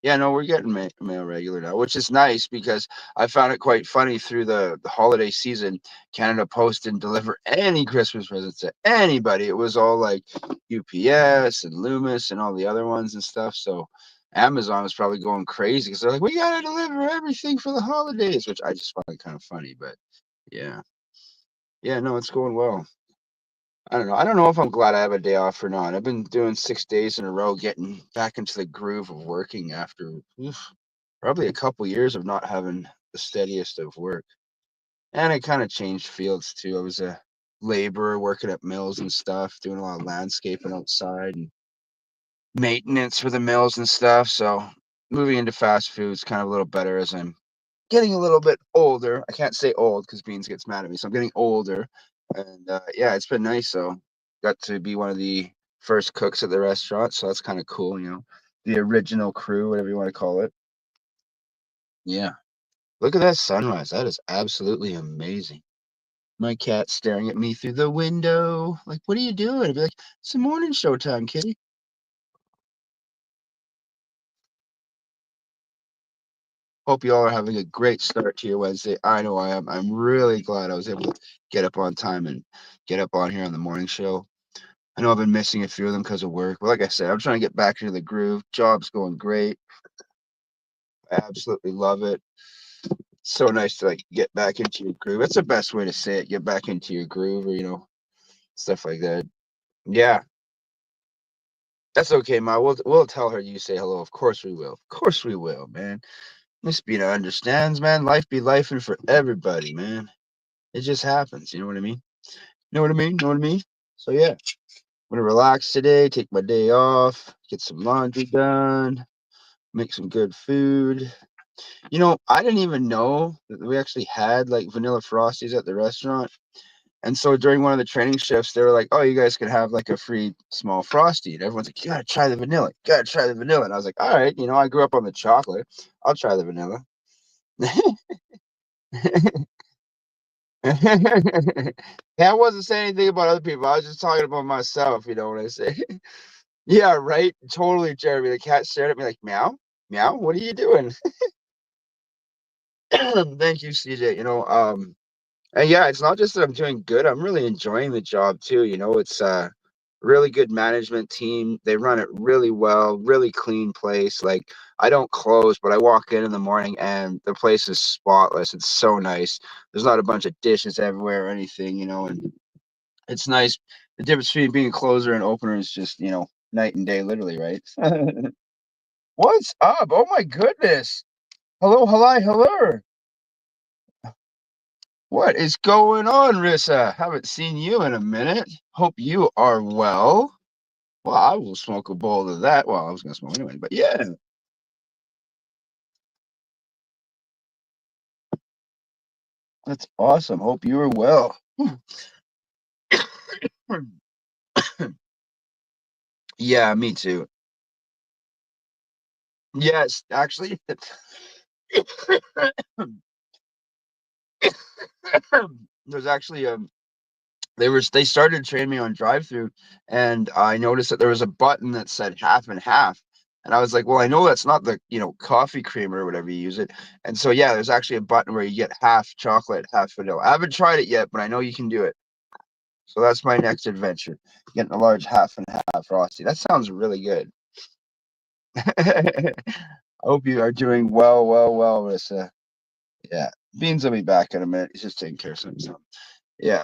Yeah, no, we're getting mail regular now, which is nice because I found it quite funny through the holiday season. Canada Post didn't deliver any Christmas presents to anybody. It was all like UPS and Loomis and all the other ones and stuff. So Amazon was probably going crazy because they're like, we gotta deliver everything for the holidays, which I just find kind of funny, but yeah. Yeah, no, it's going well. I don't know. I don't know if I'm glad I have a day off or not. I've been doing 6 days in a row, getting back into the groove of working after probably a couple years of not having the steadiest of work. And I kind of changed fields too. I was a laborer working at mills and stuff, doing a lot of landscaping outside and maintenance for the mills and stuff. So moving into fast food is kind of a little better as I'm getting a little bit older. I can't say old because Beans gets mad at me. So I'm getting older. And yeah, it's been nice. So got to be one of the first cooks at the restaurant. So that's kind of cool, the original crew, whatever you want to call it. Yeah. Look at that sunrise. That is absolutely amazing. My cat staring at me through the window. Like, what are you doing? I'd be like, it's the morning show time, kitty. Hope you all are having a great start to your Wednesday. I know I am. I'm really glad I was able to get up on time and get up on here on the morning show. I know I've been missing a few of them because of work, but like I said, I'm trying to get back into the groove. Job's going great. I absolutely love it. so nice to like get back into your groove. That's the best way to say it. Get back into your groove, or stuff like that. Yeah, that's okay, Ma. We'll tell her you say hello. Of course we will. Of course we will, man. Miss Bina understands, man. Life be lifing for everybody, man. It just happens. You know what I mean? Know what I mean? Know what I mean? So yeah, I'm gonna relax today. Take my day off. Get some laundry done. Make some good food. I didn't even know that we actually had like vanilla frosties at the restaurant. And so during one of the training shifts, they were like, "Oh, you guys can have like a free small frosty." And everyone's like, "You gotta try the vanilla. You gotta try the vanilla." And I was like, "All right, I grew up on the chocolate. I'll try the vanilla." Yeah, I wasn't saying anything about other people. I was just talking about myself. You know what I say? Yeah, right. Totally, Jeremy. The cat stared at me like, "Meow, meow. What are you doing?" Thank you, CJ. And yeah, it's not just that I'm doing good. I'm really enjoying the job too. It's a really good management team. They run it really well, really clean place. Like I don't close, but I walk in the morning and the place is spotless. It's so nice. There's not a bunch of dishes everywhere or anything, and it's nice. The difference between being a closer and opener is just, night and day, literally, right? What's up? Oh my goodness. Hello, hello, hello. What is going on, Rissa? Haven't seen you in a minute. Hope you are well. Well, I will smoke a bowl of that. Well, I was going to smoke anyway, but yeah. That's awesome. Hope you are well. Yeah, me too. Yes, actually, there's actually they started training me on drive through, and I noticed that there was a button that said half and half. And I was like, well, I know that's not the, coffee creamer or whatever you use it. And so yeah, there's actually a button where you get half chocolate, half vanilla. I haven't tried it yet, but I know you can do it. So that's my next adventure. Getting a large half and half frosty. That sounds really good. I hope you are doing well, well, well, Rissa. Yeah. Beans will be back in a minute. He's just taking care of something. Yeah.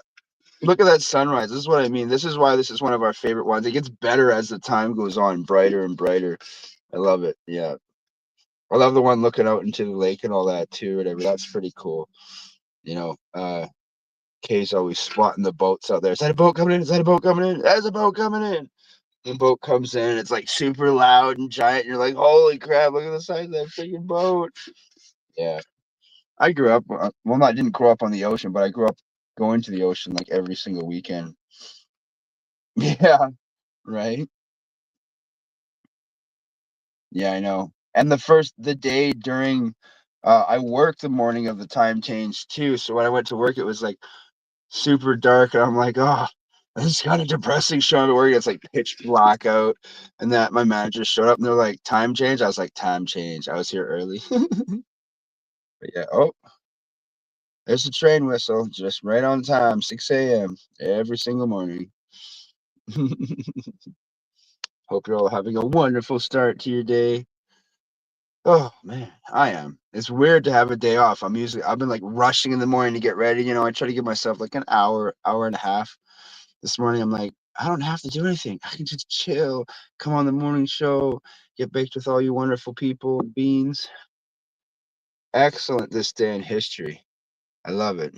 Look at that sunrise. This is what I mean. This is why this is one of our favorite ones. It gets better as the time goes on, brighter and brighter. I love it. Yeah. I love the one looking out into the lake and all that too, whatever. That's pretty cool. Kay's always spotting the boats out there. Is that a boat coming in? Is that a boat coming in? There's a boat coming in. The boat comes in, it's like super loud and giant. You're like, holy crap, look at the size of that freaking boat. Yeah. I grew up, well, I didn't grow up on the ocean, but I grew up going to the ocean like every single weekend. Yeah, right. Yeah, I know. And the day during, I worked the morning of the time change too. So when I went to work, it was like super dark, and I'm like, oh, this is kind of depressing. Showing up at work, it's like pitch black out, and that my manager showed up, and they're like, time change. I was like, time change. I was here early. But yeah, oh, there's a train whistle, just right on time, 6 a.m. every single morning. Hope you're all having a wonderful start to your day. Oh man, I am. It's weird to have a day off. I've been like rushing in the morning to get ready. I try to give myself like an hour, hour and a half. This morning I'm like, I don't have to do anything. I can just chill, come on the morning show, get baked with all you wonderful people, beans. Excellent this day in history. I love it.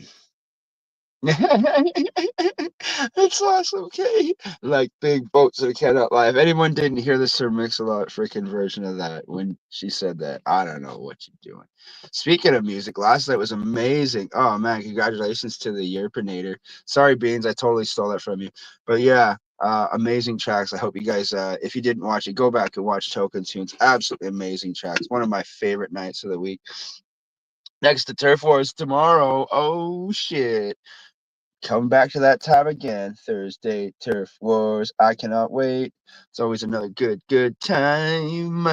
It's awesome, okay? Like big boats that cannot lie. If anyone didn't hear the Sir Mix-a-Lot freaking version of that when she said that, I don't know what you're doing. Speaking of music, last night was amazing. Oh man, congratulations to the Yerpinator. Sorry, Beans, I totally stole that from you. But yeah, amazing tracks. I hope you guys, if you didn't watch it, go back and watch Token Tunes. Absolutely amazing tracks. One of my favorite nights of the week. Next to Turf Wars tomorrow. Oh shit. Come back to that time again. Thursday, Turf Wars. I cannot wait. It's always another good time.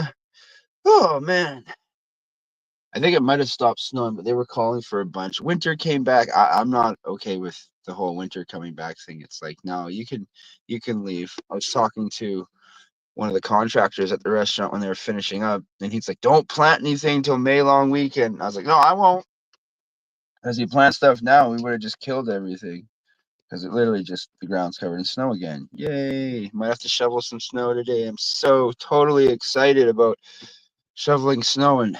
Oh, man. I think it might have stopped snowing, but they were calling for a bunch. Winter came back. I'm not okay with the whole winter coming back thing. It's like, no, you can leave. I was talking to one of the contractors at the restaurant when they were finishing up, and he's like, don't plant anything till May long weekend. I was like, no, I won't. As you plant stuff now, we would have just killed everything. Because it literally just, the ground's covered in snow again. Yay! Might have to shovel some snow today. I'm so totally excited about shoveling snow in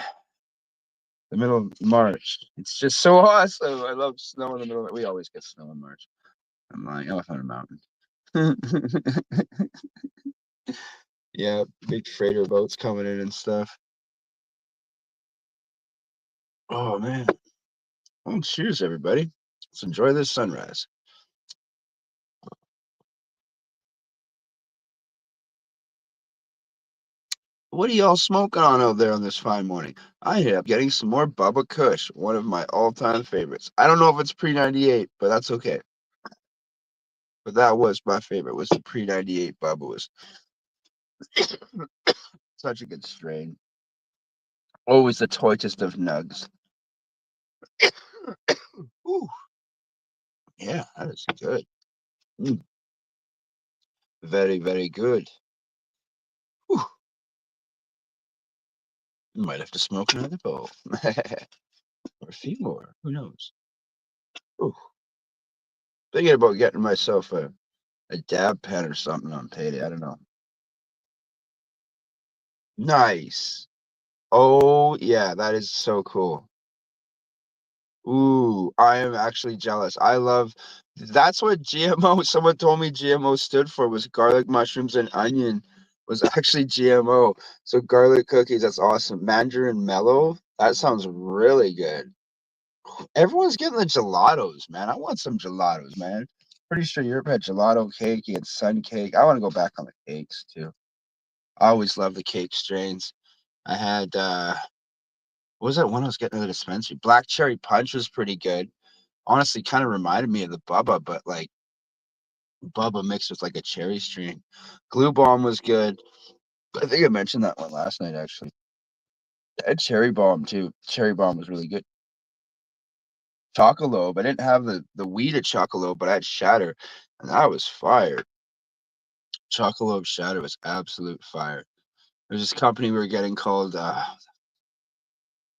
the middle of March. It's just so awesome. I love snow in the middle. We always get snow in March. I'm lying. Elephant Mountain. Yeah, big freighter boats coming in and stuff. Oh, man. Well, cheers, everybody. Let's enjoy this sunrise. What are y'all smoking on out there on this fine morning? I ended up getting some more Bubba Kush, one of my all-time favorites. I don't know if it's pre-98, but that's okay. But that was my favorite, was the pre-98 Bubba. Was such a good strain. Always the toitest of nugs. Ooh. Yeah, that is good. Very, very good. Whew. Might have to smoke another bowl. Or a few more. Who knows? Ooh. Thinking about getting myself a dab pen or something on payday. I don't know. Nice. Oh, yeah, that is so cool. Ooh, I am actually jealous. I love, that's what GMO, someone told me GMO stood for, was garlic, mushrooms, and onion, was actually GMO. So garlic cookies, that's awesome. Mandarin mellow, that sounds really good. Everyone's getting the gelatos, man. I want some gelatos, man. Pretty sure Europe had gelato cake, you had sun cake. I want to go back on the cakes too. I always love the cake strains. I had what was that one I was getting at the dispensary? Black cherry punch was pretty good. Honestly, kind of reminded me of the Bubba, but like Bubba mixed with like a cherry strain. Glue Bomb was good. I think I mentioned that one last night actually. I had Cherry Bomb too. Cherry Bomb was really good. Chocolobe. I didn't have the weed at Chocolobe, but I had Shatter, and that was fire. Chocolobe Shatter was absolute fire. There's this company we were getting called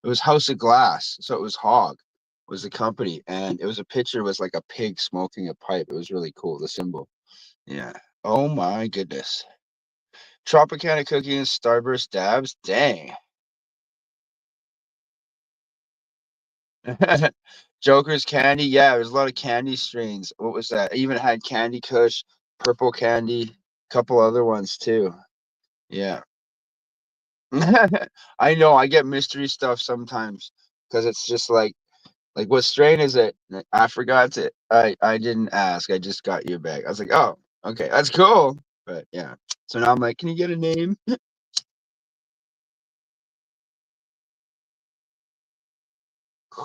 it was House of Glass, so it was Hog was the company, and it was a picture was like a pig smoking a pipe. It was really cool, the symbol. Yeah. Oh my goodness. Tropicana cookie and Starburst dabs. Dang. Joker's candy. Yeah, there's a lot of candy strains. What was that? I even had Candy Kush, Purple Candy, a couple other ones too. Yeah. I know. I get mystery stuff sometimes because it's just like what strain is it? I forgot to. I didn't ask. I just got your bag. I was like, oh, okay, that's cool. But yeah. So now I'm like, can you get a name?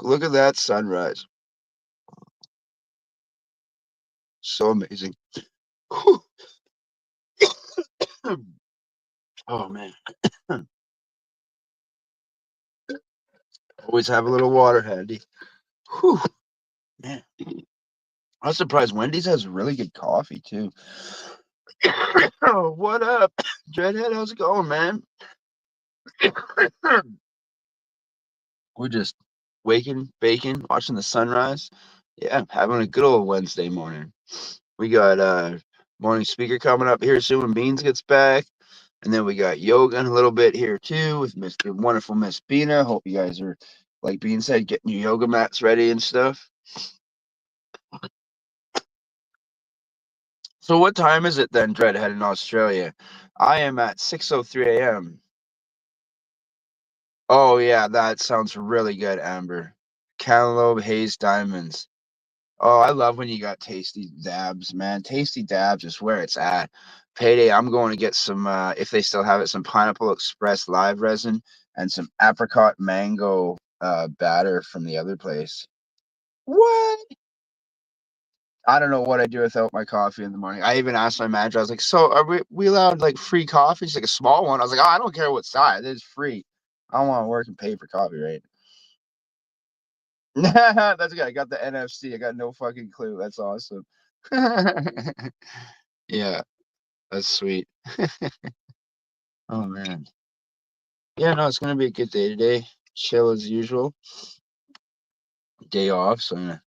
Look at that sunrise. So amazing. Whew. Oh man. Always have a little water handy. Whew. Man. I was surprised Wendy's has really good coffee too. Oh, what up? Dreadhead, how's it going, man? We're just waking, baking, watching the sunrise. Yeah, having a good old Wednesday morning. We got morning speaker coming up here soon when Beans gets back. And then we got yoga in a little bit here too with the wonderful Miss Bina. Hope you guys are, like Bean said, getting your yoga mats ready and stuff. So what time is it then, Dreadhead in Australia? I am at 6:03 a.m. Oh yeah, that sounds really good, Amber. Cantaloupe Haze Diamonds. Oh, I love when you got tasty dabs, man. Tasty dabs is where it's at. Payday, I'm going to get some, if they still have it, some Pineapple Express live resin and some apricot mango batter from the other place. What? I don't know what I do without my coffee in the morning. I even asked my manager, I was like, so are we allowed like free coffee? She's like a small one. I was like, oh, I don't care what size. It's free. I don't want to work and pay for coffee, right? That's good. I got the NFC. I got no fucking clue. That's awesome. Yeah, that's sweet. Oh man. Yeah, no, it's gonna be a good day today. Chill as usual. day off, so I'm gonna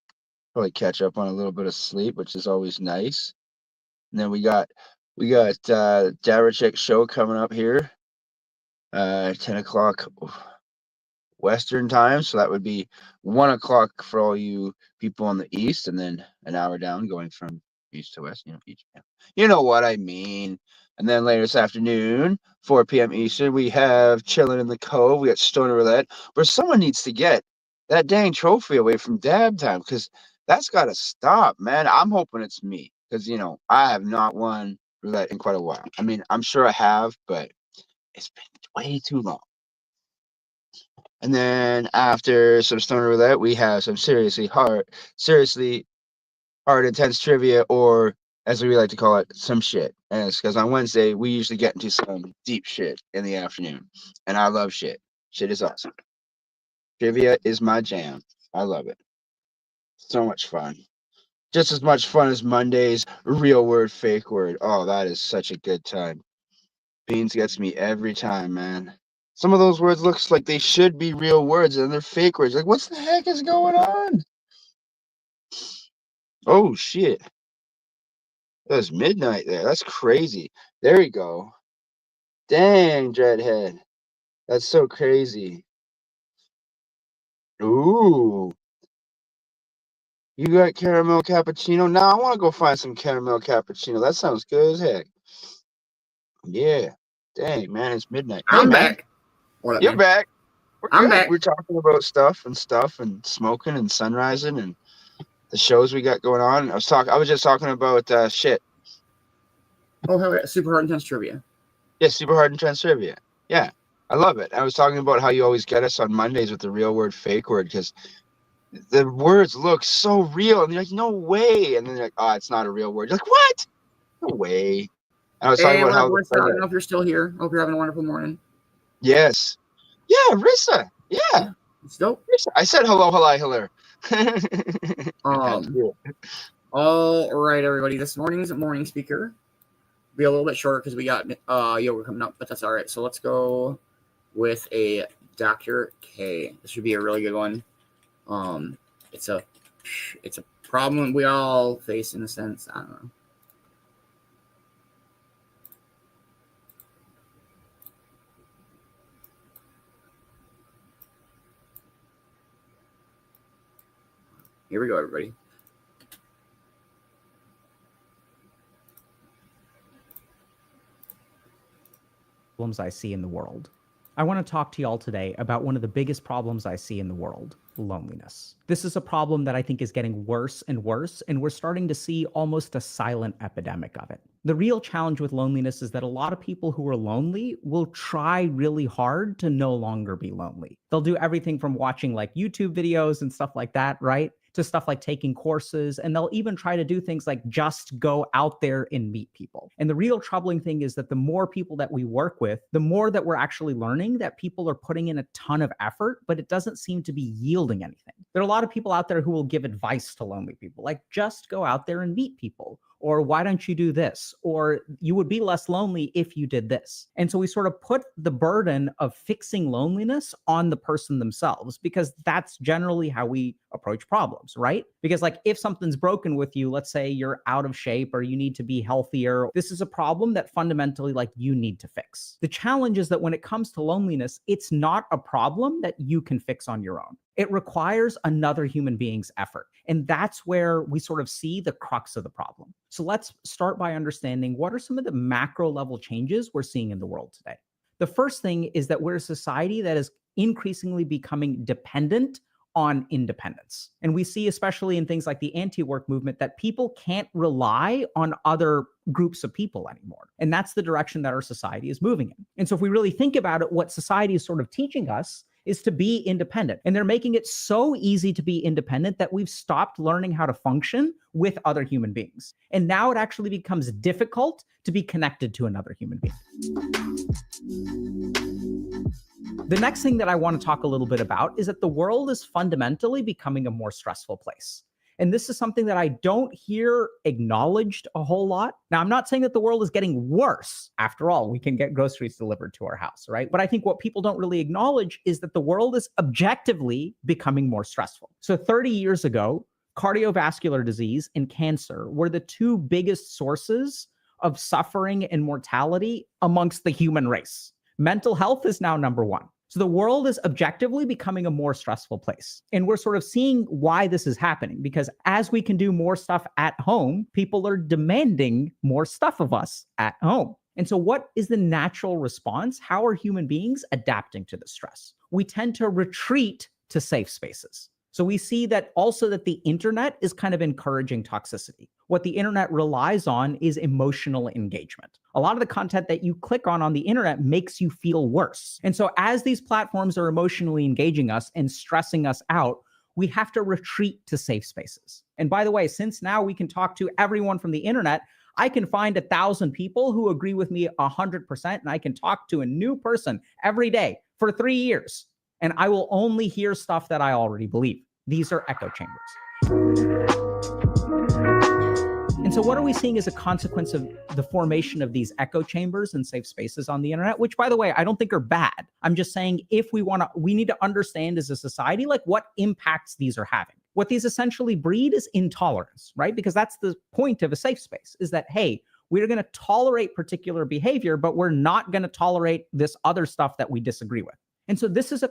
probably catch up on a little bit of sleep, which is always nice. And then we got Darachek's show coming up here, 10 o'clock Western time, so that would be 1 o'clock for all you people on the east, and then an hour down going from east to west. Each, you know what I mean. And then later this afternoon, 4 p.m. Eastern, we have Chilling in the Cove. We got Stoner Roulette, but someone needs to get that dang trophy away from Dab Time, because that's got to stop, man. I'm hoping it's me, because I have not won roulette in quite a while. I mean, I'm sure I have, but it's been way too long. And then after some Stoner Roulette, we have some seriously hard, intense trivia, or as we like to call it, some shit. And it's because on Wednesday, we usually get into some deep shit in the afternoon. And I love shit. Shit is awesome. Trivia is my jam. I love it. So much fun. Just as much fun as Monday's real word, fake word. Oh, that is such a good time. Beans gets me every time, man. Some of those words looks like they should be real words and they're fake words. Like, what's the heck is going on? Oh, shit. It was midnight there. That's crazy. There we go. Dang, Dreadhead. That's so crazy. Ooh. You got caramel cappuccino? Nah, I want to go find some caramel cappuccino. That sounds good as heck. Yeah. Dang, man, it's midnight. Hey, I'm man. back. What up, You're man? back. I'm good. back. We're talking about stuff and smoking and sunrising and the shows we got going on. I was just talking about shit. Oh, hell yeah. Super hard intense trivia. Yeah, super hard intense trivia. Yeah, I love it. I was talking about how you always get us on Mondays with the real word, fake word, because the words look so real, and you're like, no way. And then you're like, oh, it's not a real word. You're like, what? No way. And I was talking Hey, about what up, how Rissa? I don't know if you're still here. Hope you're having a wonderful morning. Yes. Yeah, Rissa. Yeah. It's dope. Rissa. I said hello. All right, everybody. This morning's morning speaker will be a little bit shorter because we got yoga coming up, but that's all right. So let's go with a Dr. K. This should be a really good one. It's a problem we all face in a sense. I don't know. Here we go, everybody. Problems I see in the world. I want to talk to y'all today about one of the biggest problems I see in the world, loneliness. This is a problem that I think is getting worse and worse, and we're starting to see almost a silent epidemic of it. The real challenge with loneliness is that a lot of people who are lonely will try really hard to no longer be lonely. They'll do everything from watching like YouTube videos and stuff like that, right? To stuff like taking courses, and they'll even try to do things like just go out there and meet people. And the real troubling thing is that the more people that we work with, the more that we're actually learning that people are putting in a ton of effort, but it doesn't seem to be yielding anything. There are a lot of people out there who will give advice to lonely people, like just go out there and meet people. Or why don't you do this? Or you would be less lonely if you did this. And so we sort of put the burden of fixing loneliness on the person themselves, because that's generally how we approach problems, right? Because like if something's broken with you, let's say you're out of shape or you need to be healthier, this is a problem that fundamentally like you need to fix. The challenge is that when it comes to loneliness, it's not a problem that you can fix on your own. It requires another human being's effort. And that's where we sort of see the crux of the problem. So let's start by understanding what are some of the macro level changes we're seeing in the world today. The first thing is that we're a society that is increasingly becoming dependent on independence. And we see, especially in things like the anti-work movement, that people can't rely on other groups of people anymore. And that's the direction that our society is moving in. And so if we really think about it, what society is sort of teaching us is to be independent. And they're making it so easy to be independent that we've stopped learning how to function with other human beings. And now it actually becomes difficult to be connected to another human being. The next thing that I want to talk a little bit about is that the world is fundamentally becoming a more stressful place. And this is something that I don't hear acknowledged a whole lot. Now, I'm not saying that the world is getting worse. After all, we can get groceries delivered to our house, right? But I think what people don't really acknowledge is that the world is objectively becoming more stressful. So 30 years ago, cardiovascular disease and cancer were the two biggest sources of suffering and mortality amongst the human race. Mental health is now number one. So the world is objectively becoming a more stressful place. And we're sort of seeing why this is happening, because as we can do more stuff at home, people are demanding more stuff of us at home. And so what is the natural response? How are human beings adapting to the stress? We tend to retreat to safe spaces. So we see that also that the internet is kind of encouraging toxicity. What the internet relies on is emotional engagement. A lot of the content that you click on the internet makes you feel worse. And so as these platforms are emotionally engaging us and stressing us out, we have to retreat to safe spaces. And by the way, since now we can talk to everyone from the internet, I can find 1,000 people who agree with me 100%, and I can talk to a new person every day for 3 years. And I will only hear stuff that I already believe. These are echo chambers. And so what are we seeing as a consequence of the formation of these echo chambers and safe spaces on the internet, which, by the way, I don't think are bad. I'm just saying if we need to understand as a society, like what impacts these are having. What these essentially breed is intolerance, right? Because that's the point of a safe space, is that, hey, we're going to tolerate particular behavior, but we're not going to tolerate this other stuff that we disagree with. And so this is the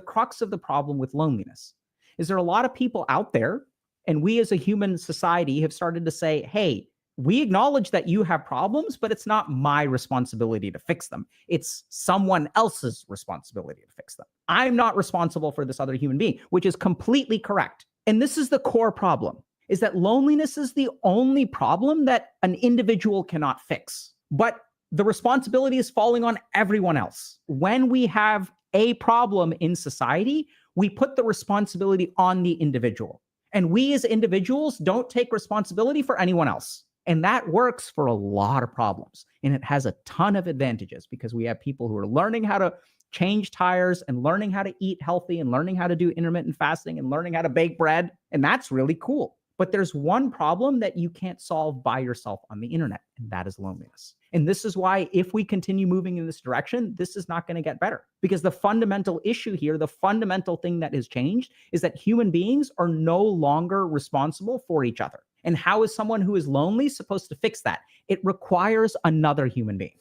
crux of the problem with loneliness. Is there a lot of people out there, and we as a human society have started to say, hey, we acknowledge that you have problems, but it's not my responsibility to fix them. It's someone else's responsibility to fix them. I'm not responsible for this other human being, which is completely correct. And this is the core problem, is that loneliness is the only problem that an individual cannot fix. But the responsibility is falling on everyone else. When we have a problem in society, we put the responsibility on the individual. And we as individuals don't take responsibility for anyone else. And that works for a lot of problems. And it has a ton of advantages because we have people who are learning how to change tires and learning how to eat healthy and learning how to do intermittent fasting and learning how to bake bread. And that's really cool. But there's one problem that you can't solve by yourself on the internet, and that is loneliness. And this is why if we continue moving in this direction, this is not going to get better. Because the fundamental issue here, the fundamental thing that has changed is that human beings are no longer responsible for each other. And how is someone who is lonely supposed to fix that? It requires another human being.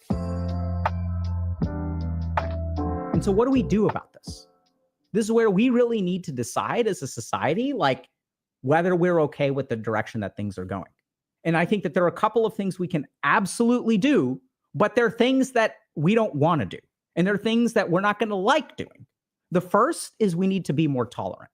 And so what do we do about this? This is where we really need to decide as a society, like, whether we're okay with the direction that things are going. And I think that there are a couple of things we can absolutely do, but they're things that we don't want to do. And they're things that we're not going to like doing. The first is we need to be more tolerant.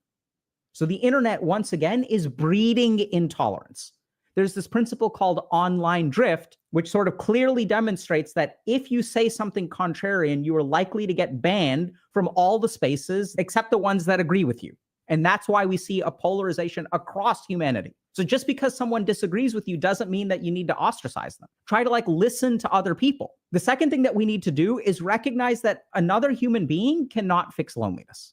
So the internet, once again, is breeding intolerance. There's this principle called online drift, which sort of clearly demonstrates that if you say something contrarian, you are likely to get banned from all the spaces except the ones that agree with you. And that's why we see a polarization across humanity. So just because someone disagrees with you doesn't mean that you need to ostracize them. Try to listen to other people. The second thing that we need to do is recognize that another human being cannot fix loneliness.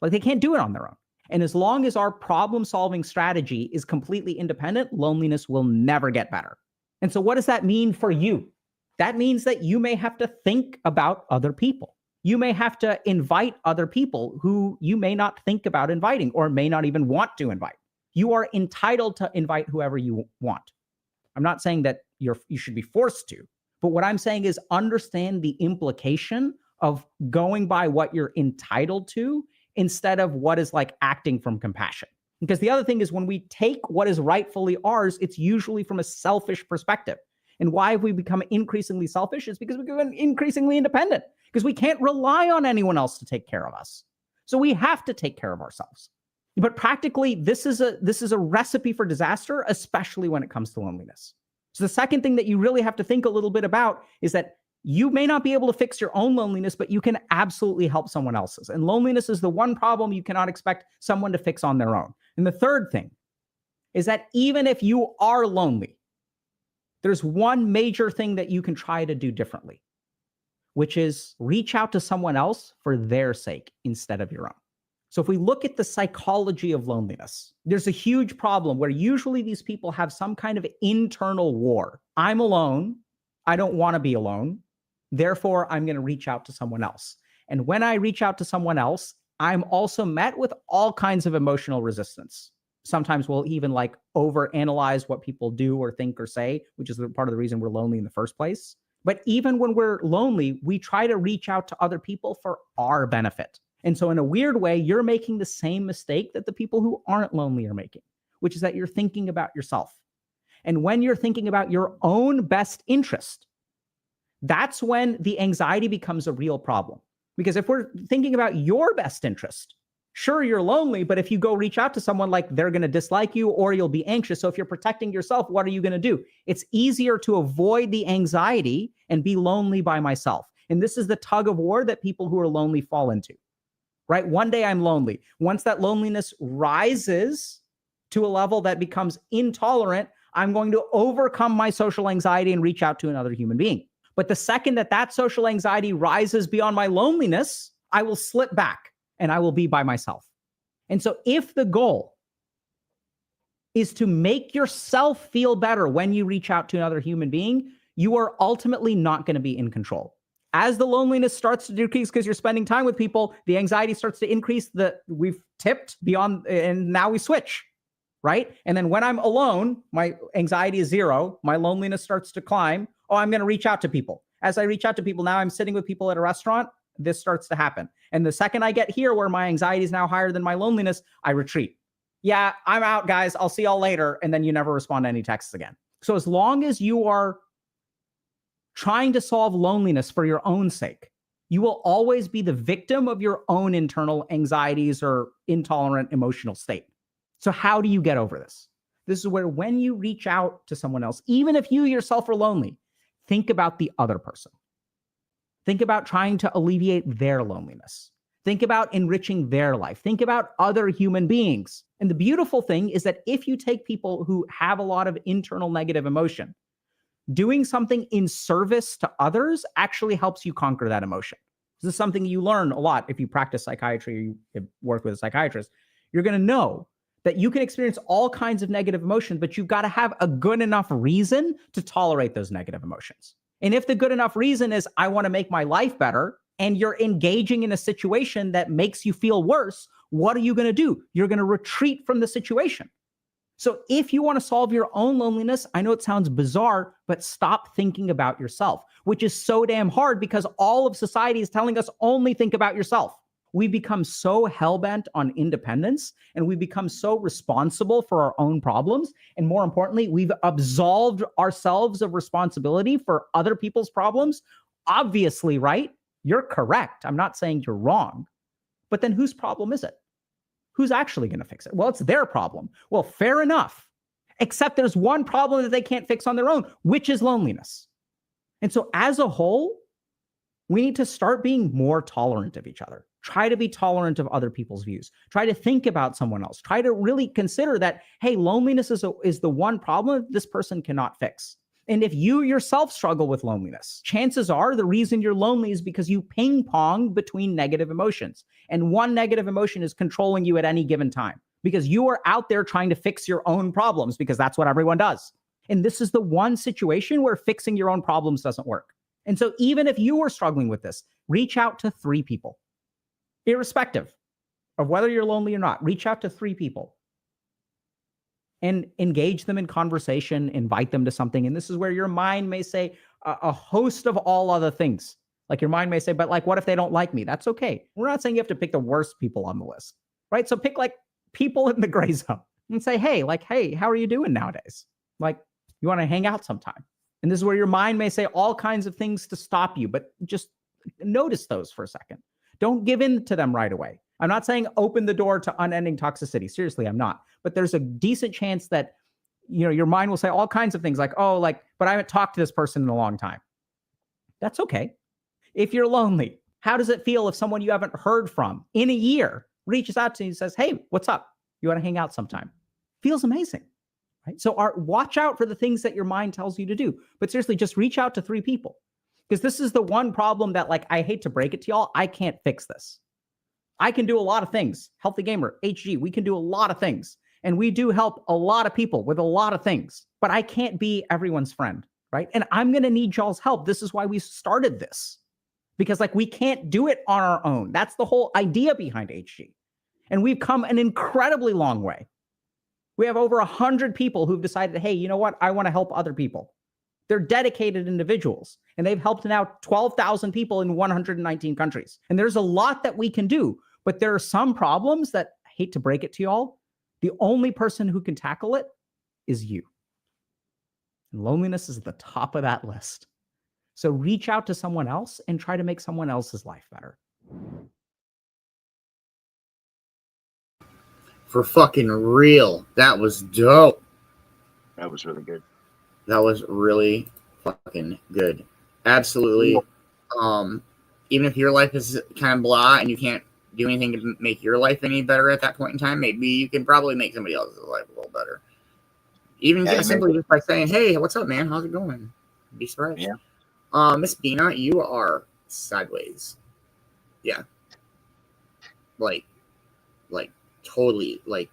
They can't do it on their own. And as long as our problem-solving strategy is completely independent, loneliness will never get better. And so what does that mean for you? That means that you may have to think about other people. You may have to invite other people who you may not think about inviting or may not even want to invite. You are entitled to invite whoever you want. I'm not saying that you should be forced to, but what I'm saying is understand the implication of going by what you're entitled to instead of what is acting from compassion. Because the other thing is when we take what is rightfully ours, it's usually from a selfish perspective. And why have we become increasingly selfish? It's because we become increasingly independent. Because we can't rely on anyone else to take care of us. So we have to take care of ourselves. But practically, this is a recipe for disaster, especially when it comes to loneliness. So the second thing that you really have to think a little bit about is that you may not be able to fix your own loneliness, but you can absolutely help someone else's. And loneliness is the one problem you cannot expect someone to fix on their own. And the third thing is that even if you are lonely, there's one major thing that you can try to do differently, which is reach out to someone else for their sake instead of your own. So if we look at the psychology of loneliness, there's a huge problem where usually these people have some kind of internal war. I'm alone. I don't want to be alone. Therefore, I'm going to reach out to someone else. And when I reach out to someone else, I'm also met with all kinds of emotional resistance. Sometimes we'll even like overanalyze what people do or think or say, which is part of the reason we're lonely in the first place. But even when we're lonely, we try to reach out to other people for our benefit. And so in a weird way, you're making the same mistake that the people who aren't lonely are making, which is that you're thinking about yourself. And when you're thinking about your own best interest, that's when the anxiety becomes a real problem. Because if we're thinking about your best interest, sure, you're lonely, but if you go reach out to someone, like they're going to dislike you or you'll be anxious. So if you're protecting yourself, what are you going to do? It's easier to avoid the anxiety and be lonely by myself. And this is the tug of war that people who are lonely fall into. Right? One day I'm lonely. Once that loneliness rises to a level that becomes intolerant, I'm going to overcome my social anxiety and reach out to another human being. But the second that that social anxiety rises beyond my loneliness, I will slip back and I will be by myself. And so if the goal is to make yourself feel better when you reach out to another human being, you are ultimately not going to be in control. As the loneliness starts to decrease because you're spending time with people, the anxiety starts to increase. We've tipped beyond, and now we switch, right? And then when I'm alone, my anxiety is zero. My loneliness starts to climb. Oh, I'm going to reach out to people. As I reach out to people, now I'm sitting with people at a restaurant. This starts to happen. And the second I get here where my anxiety is now higher than my loneliness, I retreat. Yeah, I'm out, guys. I'll see y'all later. And then you never respond to any texts again. So as long as you are trying to solve loneliness for your own sake, you will always be the victim of your own internal anxieties or intolerant emotional state. So how do you get over this? This is where when you reach out to someone else, even if you yourself are lonely, think about the other person. Think about trying to alleviate their loneliness. Think about enriching their life. Think about other human beings. And the beautiful thing is that if you take people who have a lot of internal negative emotion, doing something in service to others actually helps you conquer that emotion. This is something you learn a lot if you practice psychiatry or you work with a psychiatrist. You're going to know that you can experience all kinds of negative emotions, but you've got to have a good enough reason to tolerate those negative emotions. And if the good enough reason is, I want to make my life better, and you're engaging in a situation that makes you feel worse, what are you going to do? You're going to retreat from the situation. So if you want to solve your own loneliness, I know it sounds bizarre, but stop thinking about yourself, which is so damn hard because all of society is telling us only think about yourself. We've become so hell-bent on independence, and we've become so responsible for our own problems. And more importantly, we've absolved ourselves of responsibility for other people's problems. Obviously, right? You're correct. I'm not saying you're wrong. But then whose problem is it? Who's actually going to fix it? Well, it's their problem. Well, fair enough. Except there's one problem that they can't fix on their own, which is loneliness. And so as a whole, we need to start being more tolerant of each other. Try to be tolerant of other people's views. Try to think about someone else. Try to really consider that, hey, loneliness is the one problem this person cannot fix. And if you yourself struggle with loneliness, chances are the reason you're lonely is because you ping pong between negative emotions. And one negative emotion is controlling you at any given time because you are out there trying to fix your own problems because that's what everyone does. And this is the one situation where fixing your own problems doesn't work. And so even if you are struggling with this, reach out to 3 people. Irrespective of whether you're lonely or not, reach out to 3 people and engage them in conversation, invite them to something. And this is where your mind may say a host of all other things. Like your mind may say, but like, what if they don't like me? That's okay. We're not saying you have to pick the worst people on the list, right? So pick like people in the gray zone and say, hey, how are you doing nowadays? Like, you want to hang out sometime? And this is where your mind may say all kinds of things to stop you, but just notice those for a second. Don't give in to them right away. I'm not saying open the door to unending toxicity. Seriously, I'm not. But there's a decent chance that, your mind will say all kinds of things like, but I haven't talked to this person in a long time. That's okay. If you're lonely, how does it feel if someone you haven't heard from in a year reaches out to you and says, hey, what's up? You want to hang out sometime? Feels amazing, right? So watch out for the things that your mind tells you to do. But seriously, just reach out to 3 people. Because this is the one problem that, I hate to break it to y'all, I can't fix this. I can do a lot of things. Healthy Gamer, HG, we can do a lot of things. And we do help a lot of people with a lot of things. But I can't be everyone's friend, right? And I'm going to need y'all's help. This is why we started this. Because like we can't do it on our own. That's the whole idea behind HG. And we've come an incredibly long way. We have over 100 people who've decided, hey, you know what? I want to help other people. They're dedicated individuals, and they've helped now 12,000 people in 119 countries. And there's a lot that we can do, but there are some problems that, I hate to break it to y'all, the only person who can tackle it is you. And loneliness is at the top of that list. So reach out to someone else and try to make someone else's life better. For fucking real. That was dope. That was really good. That was really fucking good. Absolutely. Even if your life is kind of blah and you can't do anything to make your life any better at that point in time, maybe you can probably make somebody else's life a little better. Even just simply just by saying, hey, what's up, man? How's it going? Be surprised. Yeah. Miss Bina, you are sideways. Yeah. Like totally, like,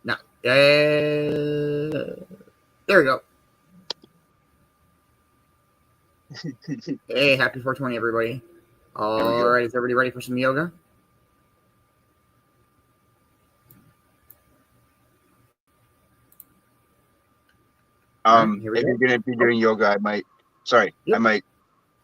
no. There we go. Hey, happy 420, everybody. All right, is everybody ready for some yoga? If you're gonna be doing yoga, I might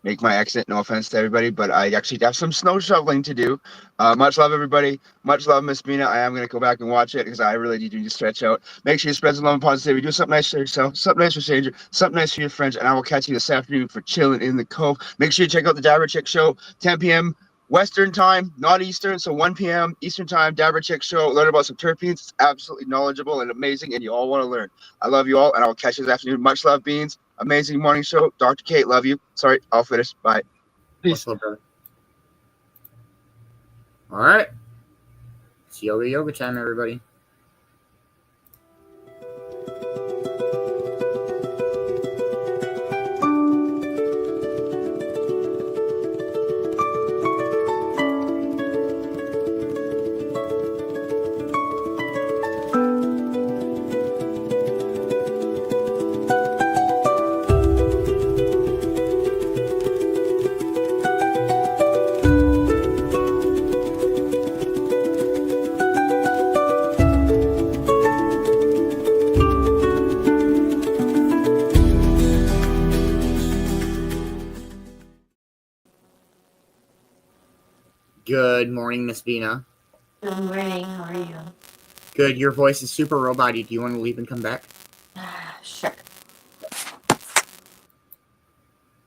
make my exit. No offense to everybody, but I actually have some snow shoveling to do. Much love, everybody. Much love, Miss Bina. I am going to go back and watch it because I really need to stretch out. Make sure you spread some love and positivity. Do something nice for yourself, something nice for stranger, something nice for your friends, and I will catch you this afternoon for chilling in the Cove. Make sure you check out the Dabber Chick Show, 10 p.m. Western time, not Eastern, so 1 p.m. Eastern time, Dabber Chick Show. Learn about some terpenes. It's absolutely knowledgeable and amazing, and you all want to learn. I love you all, and I will catch you this afternoon. Much love, Beanz. Amazing morning show. Dr. Kate, love you. Sorry, I'll finish. Bye. Peace. What's up, brother? All right. It's yoga time, everybody. Good morning, Miss Bina. Good morning. How are you? Good. Your voice is super robot-y. Do you want to leave and come back? Sure.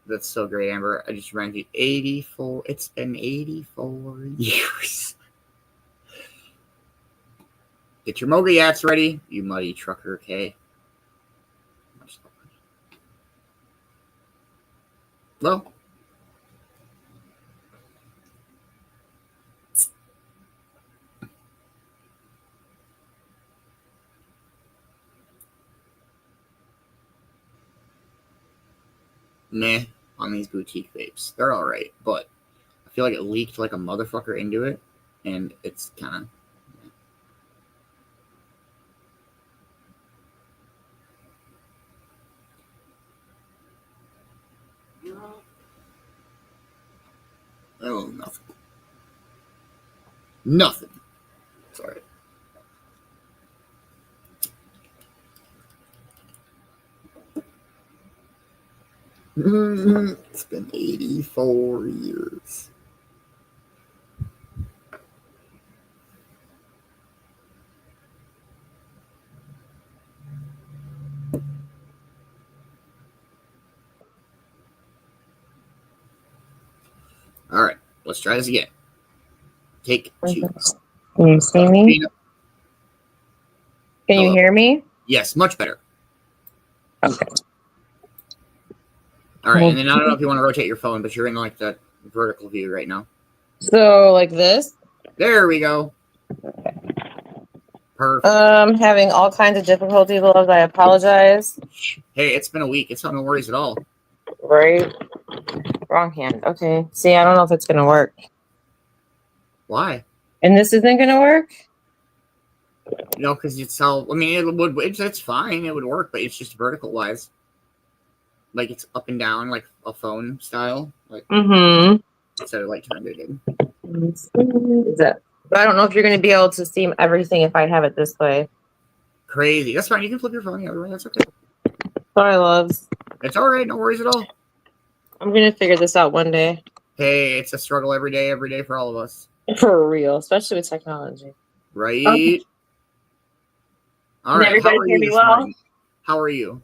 That's so great, Amber. I just reminded you, 84. It's been 84 years. Get your moga yats ready, you muddy trucker, okay? Well. Meh on these boutique vapes. They're all right, but I feel like it leaked like a motherfucker into it, and it's kind of. Oh, nothing. Nothing. Sorry. It's been 84 years. All right, let's try this again. Take 2. Can you see me? Can you hear me? Yes, much better. Okay. All right, and then I don't know if you want to rotate your phone, but you're in like that vertical view right now. So like this? There we go. Perfect. Having all kinds of difficulties, loves. I apologize. Hey, it's been a week. It's not no worries at all. Right? Wrong hand. Okay. See, I don't know if it's gonna work. Why? And this isn't gonna work? You know, because it's how. I mean, it's fine. It would work, but it's just vertical wise. Like it's up and down, like a phone style. Like instead of like turned it in. Is it? But I don't know if you're gonna be able to see everything if I have it this way. Crazy. That's fine. You can flip your phone the other way. That's okay. Sorry, loves. It's all right. No worries at all. I'm gonna figure this out one day. Hey, it's a struggle every day for all of us. For real, especially with technology. Right? Okay. All right. How Everybody are hear you me this well? morning? How are you?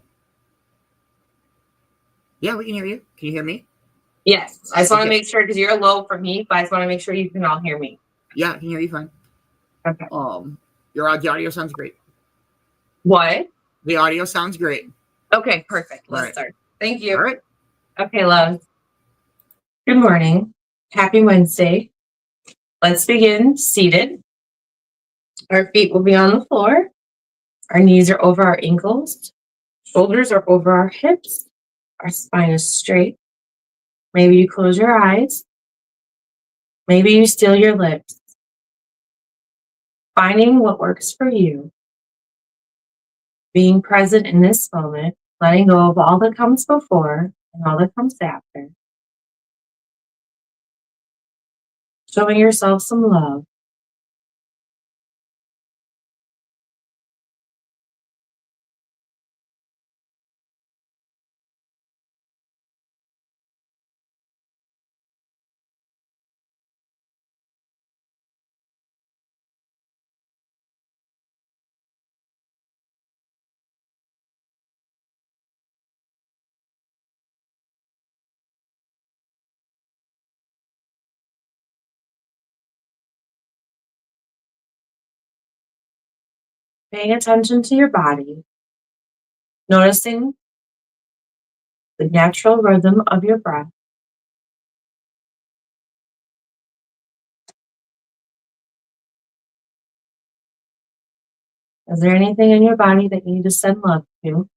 Yeah, we can hear you. Can you hear me? Yes. I just want to Okay. make sure because you're low for me, but I just want to make sure you can all hear me. Yeah, I can hear you fine. Okay. The audio sounds great. What? The audio sounds great. Okay, perfect. Let's Right. start. Thank you. All right. Okay, love. Good morning. Happy Wednesday. Let's begin seated. Our feet will be on the floor. Our knees are over our ankles. Shoulders are over our hips. Our spine is straight. Maybe you close your eyes. Maybe you seal your lips. Finding what works for you. Being present in this moment, letting go of all that comes before and all that comes after. Showing yourself some love. Paying attention to your body. Noticing the natural rhythm of your breath. Is there anything in your body that you need to send love to?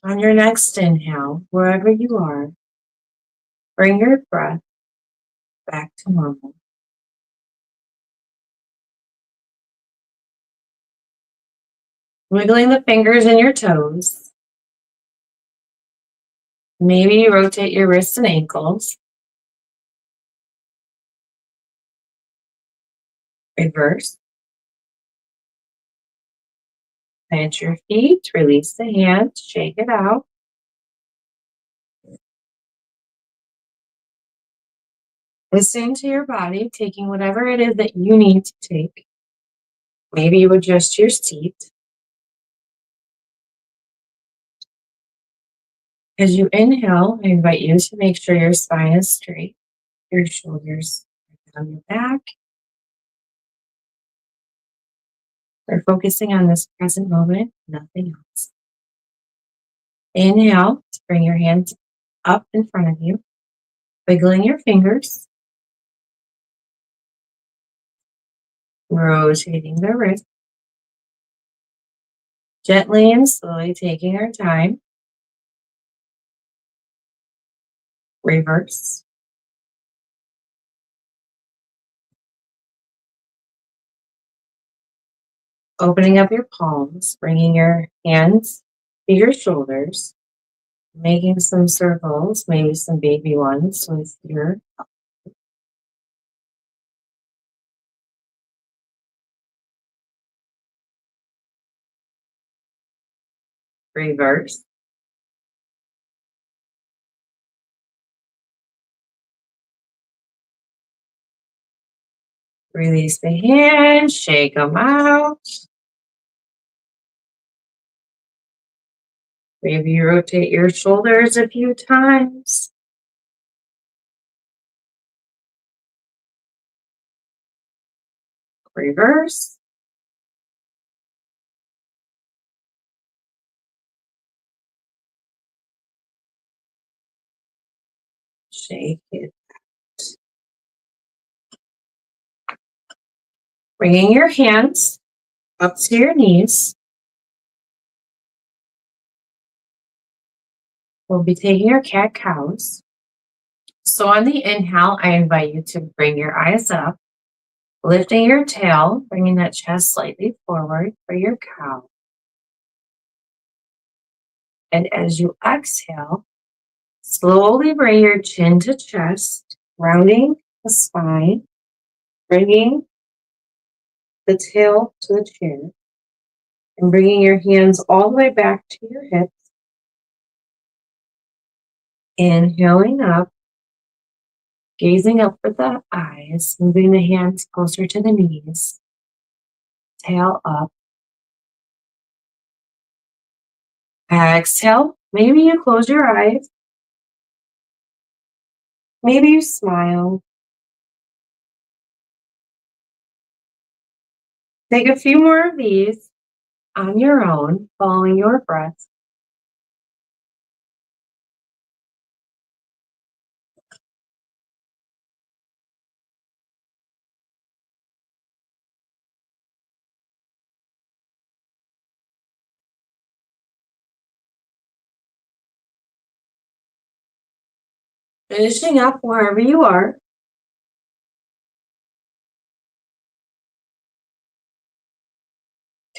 On your next inhale, wherever you are, bring your breath back to normal. Wiggling the fingers and your toes. Maybe you rotate your wrists and ankles. Reverse. Plant your feet, release the hands, shake it out. Listen to your body, taking whatever it is that you need to take. Maybe you adjust your seat. As you inhale, I invite you to make sure your spine is straight, your shoulders are down your back. We're focusing on this present moment, nothing else. Inhale to bring your hands up in front of you, wiggling your fingers, rotating the wrist, gently and slowly taking our time. Reverse. Opening up your palms, bringing your hands to your shoulders, making some circles, maybe some baby ones with your reverse. Release the hands, shake them out. Maybe rotate your shoulders a few times. Reverse. Shake it. Bringing your hands up to your knees. We'll be taking our cat-cows. So on the inhale, I invite you to bring your eyes up, lifting your tail, bringing that chest slightly forward for your cow. And as you exhale, slowly bring your chin to chest, rounding the spine, bringing the tail to the chin, and bringing your hands all the way back to your hips. Inhaling up, gazing up with the eyes, moving the hands closer to the knees, tail up. Exhale, maybe you close your eyes, maybe you smile. Take a few more of these on your own, following your breath. Finishing up wherever you are.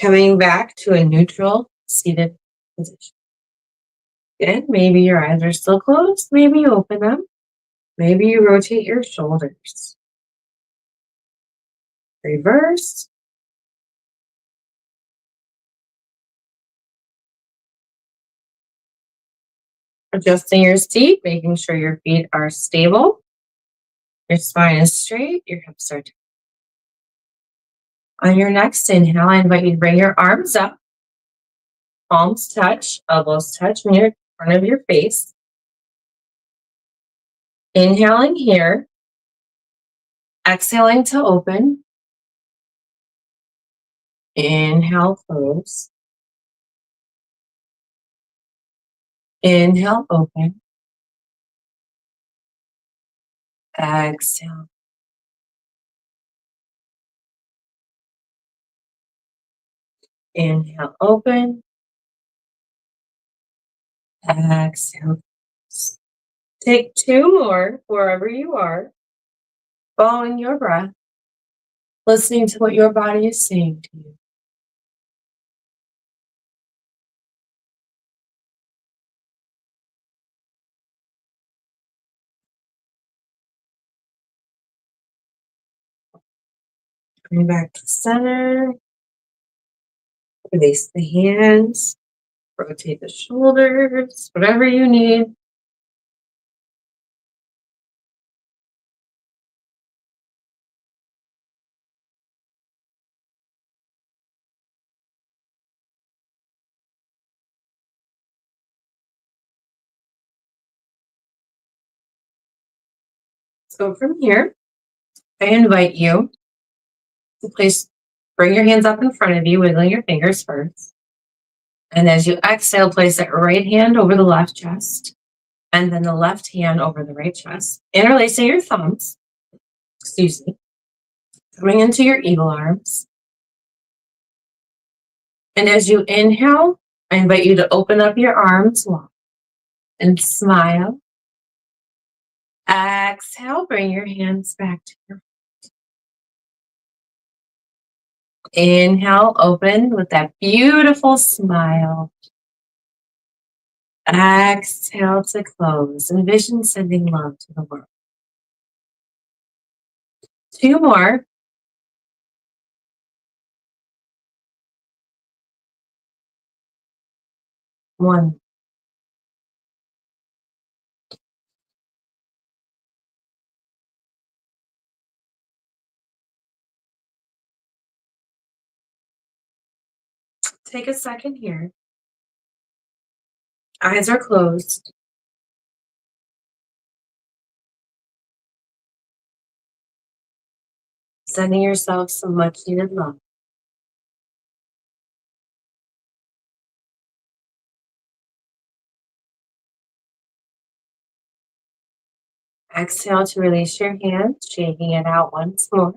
Coming back to a neutral seated position. Again, maybe your eyes are still closed, maybe you open them, maybe you rotate your shoulders. Reverse. Adjusting your seat, making sure your feet are stable, your spine is straight, your hips are tight. On your next inhale, I invite you to bring your arms up, palms touch, elbows touch near front of your face. Inhaling here, exhaling to open. Inhale, close. Inhale, open. Exhale. Inhale, open. Exhale. Take two more wherever you are, following your breath, listening to what your body is saying to you. Bring back to center. Release the hands. Rotate the shoulders, whatever you need. So from here, I invite you to bring your hands up in front of you, wiggling your fingers first. And as you exhale, place that right hand over the left chest, and then the left hand over the right chest. Interlacing your thumbs, coming into your eagle arms. And as you inhale, I invite you to open up your arms wide and smile. Exhale, bring your hands back to your inhale, open with that beautiful smile. Exhale to close. Envision sending love to the world. Two more. One. Take a second here. Eyes are closed. Sending yourself some much needed love. Exhale to release your hand, shaking it out once more.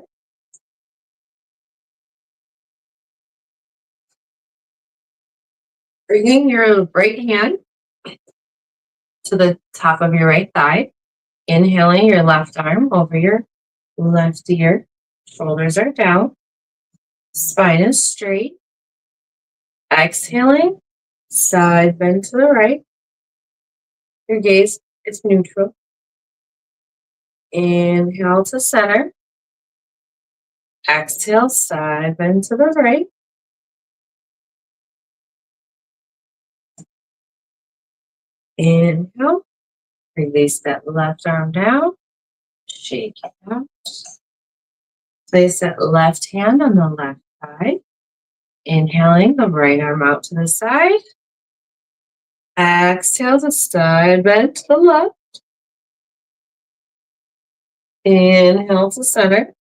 Bringing your right hand to the top of your right thigh. Inhaling your left arm over your left ear. Shoulders are down. Spine is straight. Exhaling, side bend to the right. Your gaze is neutral. Inhale to center. Exhale, side bend to the right. Inhale, release that left arm down. Shake it out. Place that left hand on the left thigh. Inhaling the right arm out to the side. Exhale to side bend to the left. Inhale to center.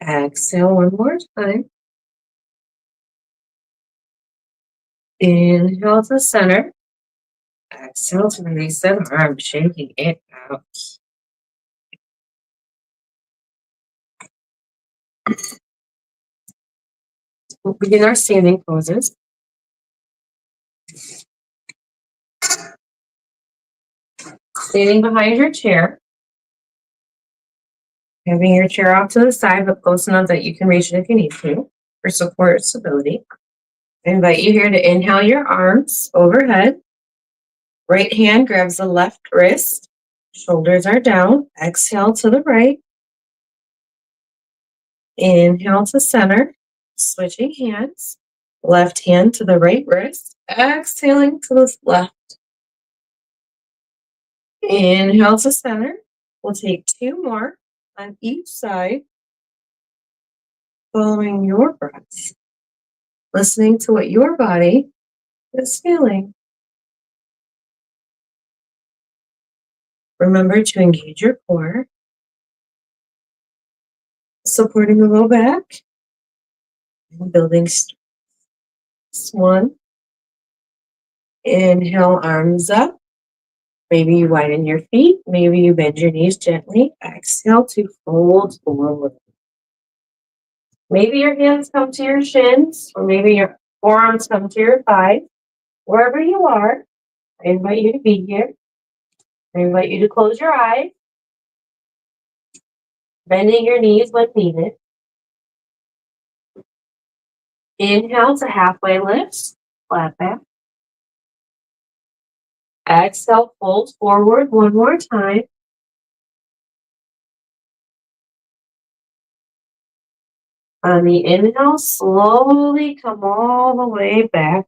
Exhale one more time. Inhale to center. Exhale to release that arm, shaking it out. We'll begin our standing poses. Standing behind your chair. Having your chair off to the side, but close enough that you can reach it if you need to for support or stability. I invite you here to inhale your arms overhead. Right hand grabs the left wrist. Shoulders are down. Exhale to the right. Inhale to center. Switching hands. Left hand to the right wrist. Exhaling to the left. Inhale to center. We'll take two more on each side. Following your breaths. Listening to what your body is feeling. Remember to engage your core. Supporting the low back. And building strength. One. Inhale, arms up. Maybe you widen your feet. Maybe you bend your knees gently. Exhale to fold forward. Maybe your hands come to your shins, or maybe your forearms come to your thighs. Wherever you are, I invite you to be here. I invite you to close your eyes, bending your knees when needed. Inhale to halfway lift, flat back. Exhale, fold forward one more time. On the inhale, slowly come all the way back.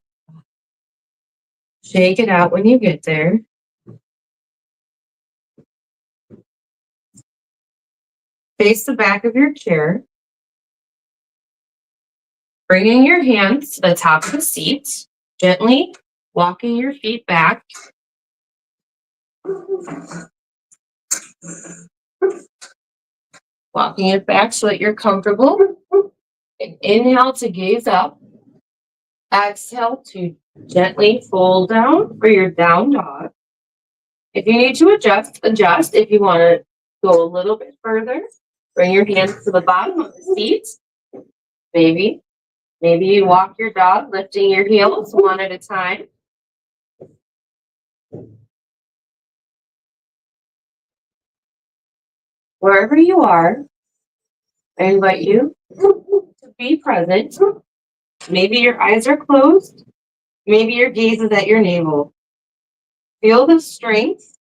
Shake it out when you get there. Face the back of your chair. Bringing your hands to the top of the seat. Gently walking your feet back. Walking it back so that you're comfortable. And inhale to gaze up. Exhale to gently fold down for your down dog. If you need to adjust. If you want to go a little bit further, bring your hands to the bottom of the seat. Maybe you walk your dog, lifting your heels one at a time. Wherever you are, I invite you to be present. Maybe your eyes are closed. Maybe your gaze is at your navel. Feel the strength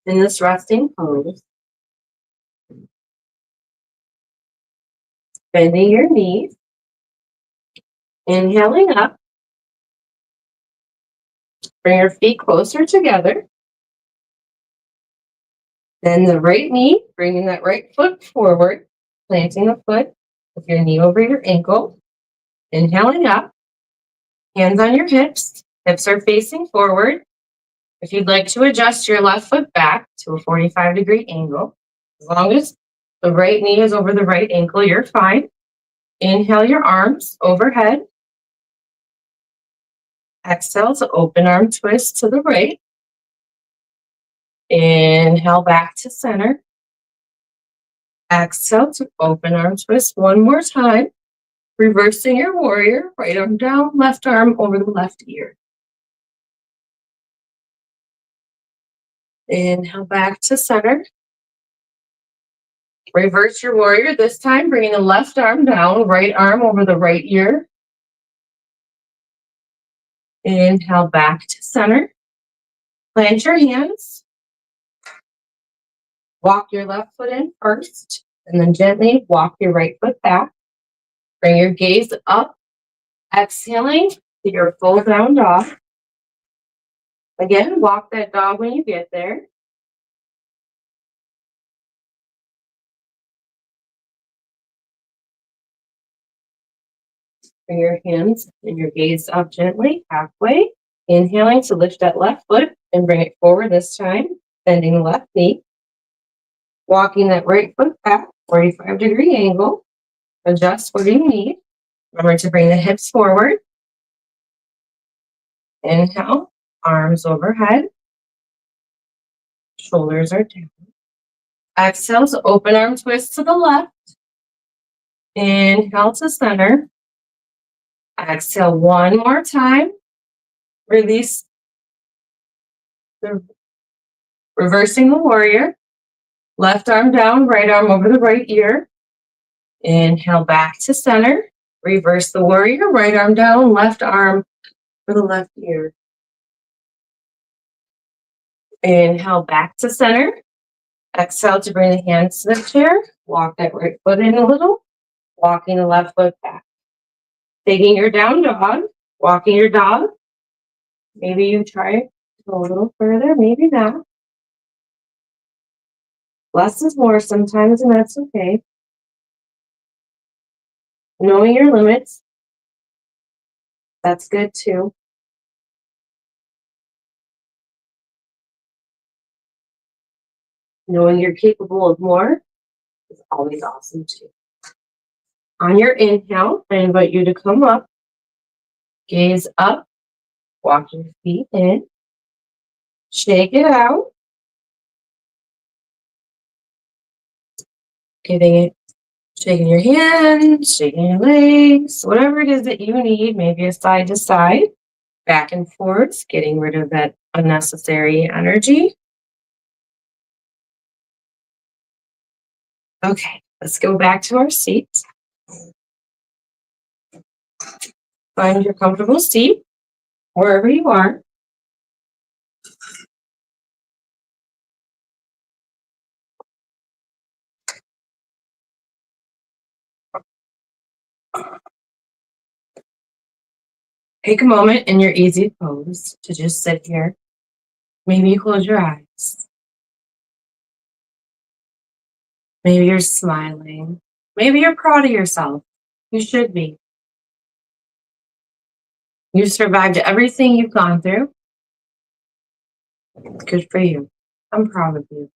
in this resting pose. Bending your knees. Inhaling up. Bring your feet closer together. Then the right knee, bringing that right foot forward, planting the foot with your knee over your ankle. Inhaling up. Hands on your hips. Hips are facing forward. If you'd like to adjust your left foot back to a 45-degree angle, as long as the right knee is over the right ankle, you're fine. Inhale your arms overhead. Exhale to open arm twist to the right. Inhale back to center. Exhale to open arm twist one more time. Reversing your warrior, right arm down, left arm over the left ear. Inhale back to center. Reverse your warrior this time, bringing the left arm down, right arm over the right ear. Inhale back to center. Plant your hands. Walk your left foot in first, and then gently walk your right foot back. Bring your gaze up, exhaling to your full down dog. Again, walk that dog when you get there. Bring your hands and your gaze up gently, halfway. Inhaling to lift that left foot and bring it forward this time, bending the left knee. Walking that right foot back, 45-degree angle. Adjust what you need. Remember to bring the hips forward. Inhale, arms overhead. Shoulders are down. Exhale to open arm twist to the left. Inhale to center. Exhale one more time. Release. Reversing the warrior. Left arm down, right arm over the right ear. Inhale back to center. Reverse the warrior, right arm down, left arm for the left ear. Inhale back to center. Exhale to bring the hands to the chair. Walk that right foot in a little. Walking the left foot back. Taking your down dog. Walking your dog. Maybe you try to go a little further, maybe not. Less is more sometimes, and that's okay. Knowing your limits, that's good too. Knowing you're capable of more is always awesome too. On your inhale, I invite you to come up, gaze up, walk your feet in, shake it out, shaking your hands, shaking your legs, whatever it is that you need, maybe a side to side, back and forth, getting rid of that unnecessary energy. Okay, let's go back to our seats. Find your comfortable seat, wherever you are. Take a moment in your easy pose to just sit here. Maybe you close your eyes. Maybe you're smiling. Maybe you're proud of yourself. You should be. You survived everything you've gone through. Good for you. I'm proud of you.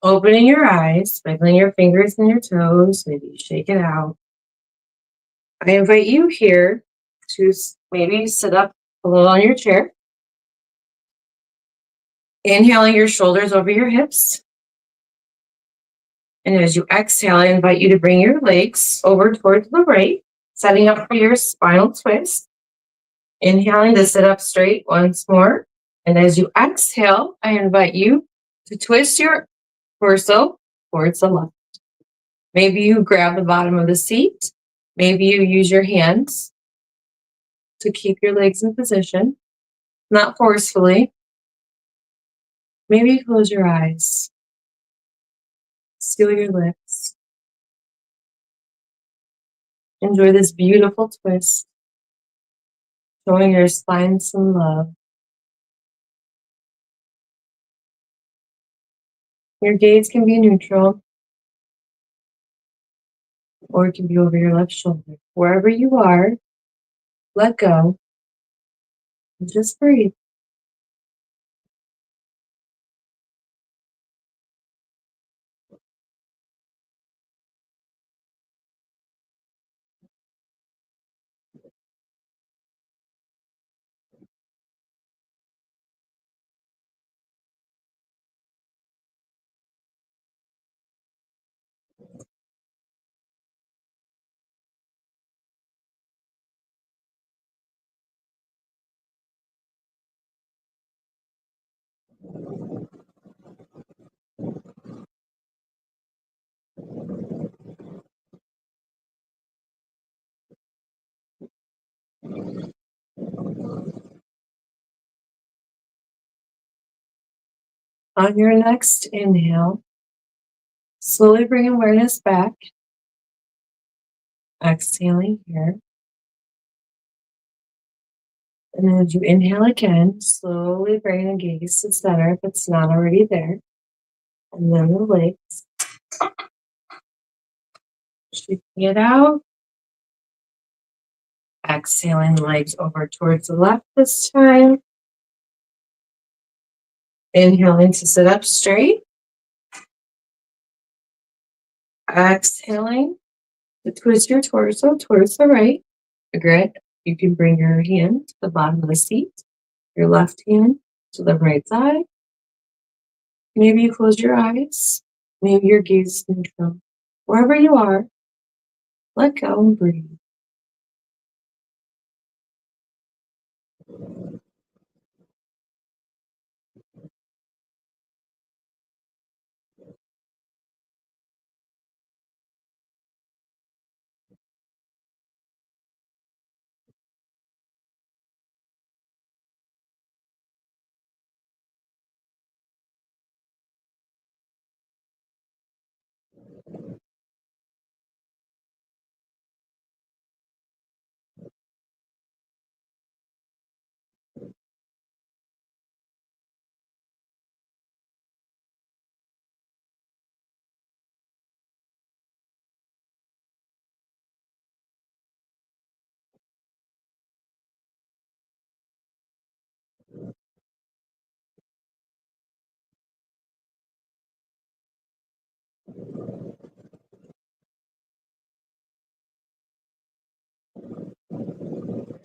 Opening your eyes, wiggling your fingers and your toes, maybe you shake it out. I invite you here to maybe sit up a little on your chair. Inhaling your shoulders over your hips. And as you exhale, I invite you to bring your legs over towards the right, setting up for your spinal twist. Inhaling to sit up straight once more. And as you exhale, I invite you to twist your torso towards the left. Maybe you grab the bottom of the seat. Maybe you use your hands to keep your legs in position, not forcefully. Maybe you close your eyes. Seal your lips. Enjoy this beautiful twist, showing your spine some love. Your gaze can be neutral, or it can be over your left shoulder. Wherever you are, let go and just breathe. On your next inhale, slowly bring awareness back. Exhaling here. And then as you inhale again, slowly bring the gaze to center if it's not already there. And then the legs. Shaking it out. Exhaling, legs over towards the left this time. Inhaling to sit up straight. Exhaling to twist your torso towards the right. Again, you can bring your hand to the bottom of the seat, your left hand to the right side. Maybe you close your eyes. Maybe your gaze is neutral. Wherever you are, let go and breathe.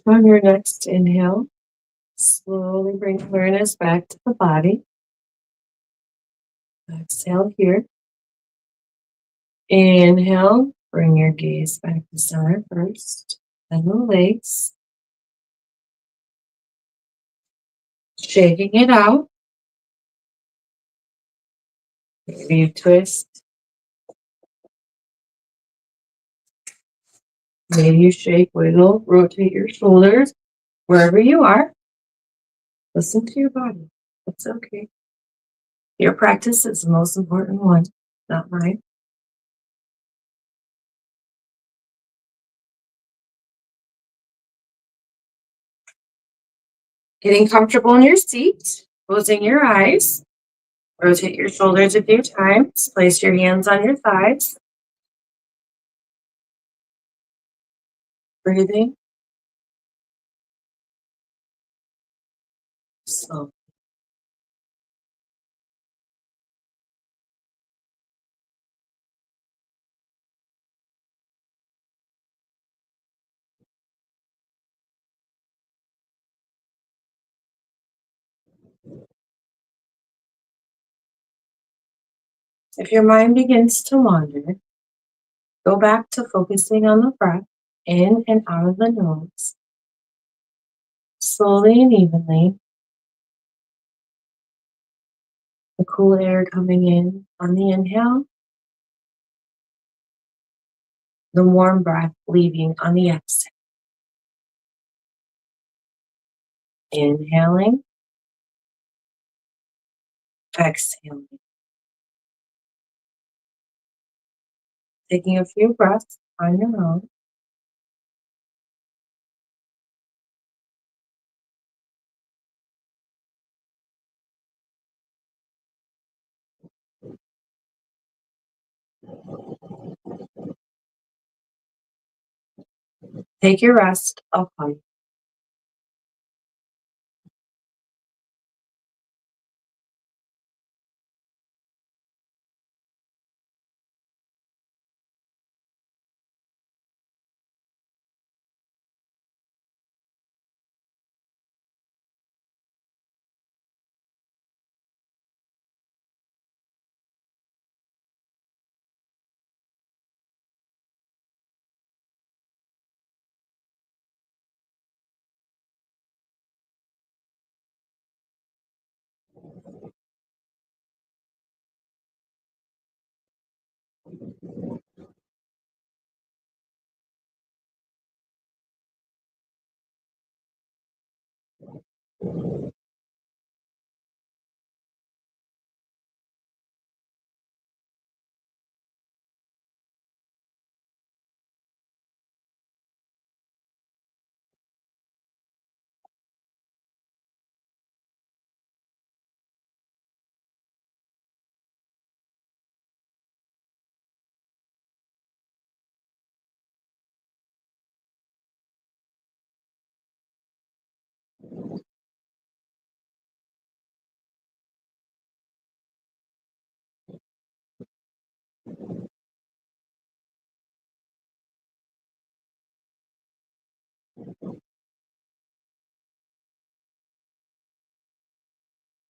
On your next inhale, slowly bring awareness back to the body. Exhale here. Inhale, bring your gaze back to center first, then the legs. Shaking it out. Maybe you twist. Maybe you shake, wiggle, rotate your shoulders. Wherever you are, listen to your body. It's okay. Your practice is the most important one, not mine. Getting comfortable in your seat, closing your eyes, rotate your shoulders a few times, place your hands on your thighs. Breathing. Slow. If your mind begins to wander, go back to focusing on the breath in and out of the nose. Slowly and evenly. The cool air coming in on the inhale. The warm breath leaving on the exhale. Inhaling. Exhaling. Taking a few breaths on your own. Take your rest. I'll come.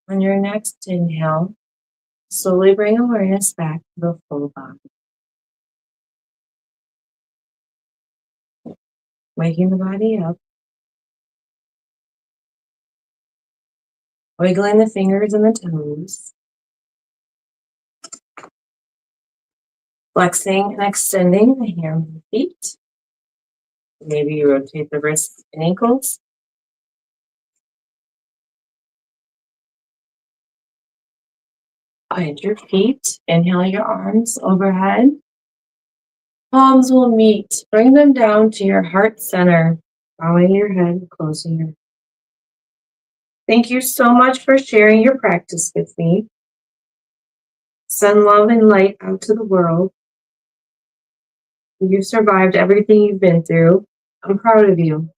On your next inhale, slowly bring awareness back to the full body. Waking the body up. Wiggling the fingers and the toes. Flexing and extending the hands and feet. Maybe you rotate the wrists and ankles. Plant your feet. Inhale your arms overhead. Palms will meet. Bring them down to your heart center. Bowing your head, closing your eyes. Thank you so much for sharing your practice with me. Send love and light out to the world. You've survived everything you've been through. I'm proud of you.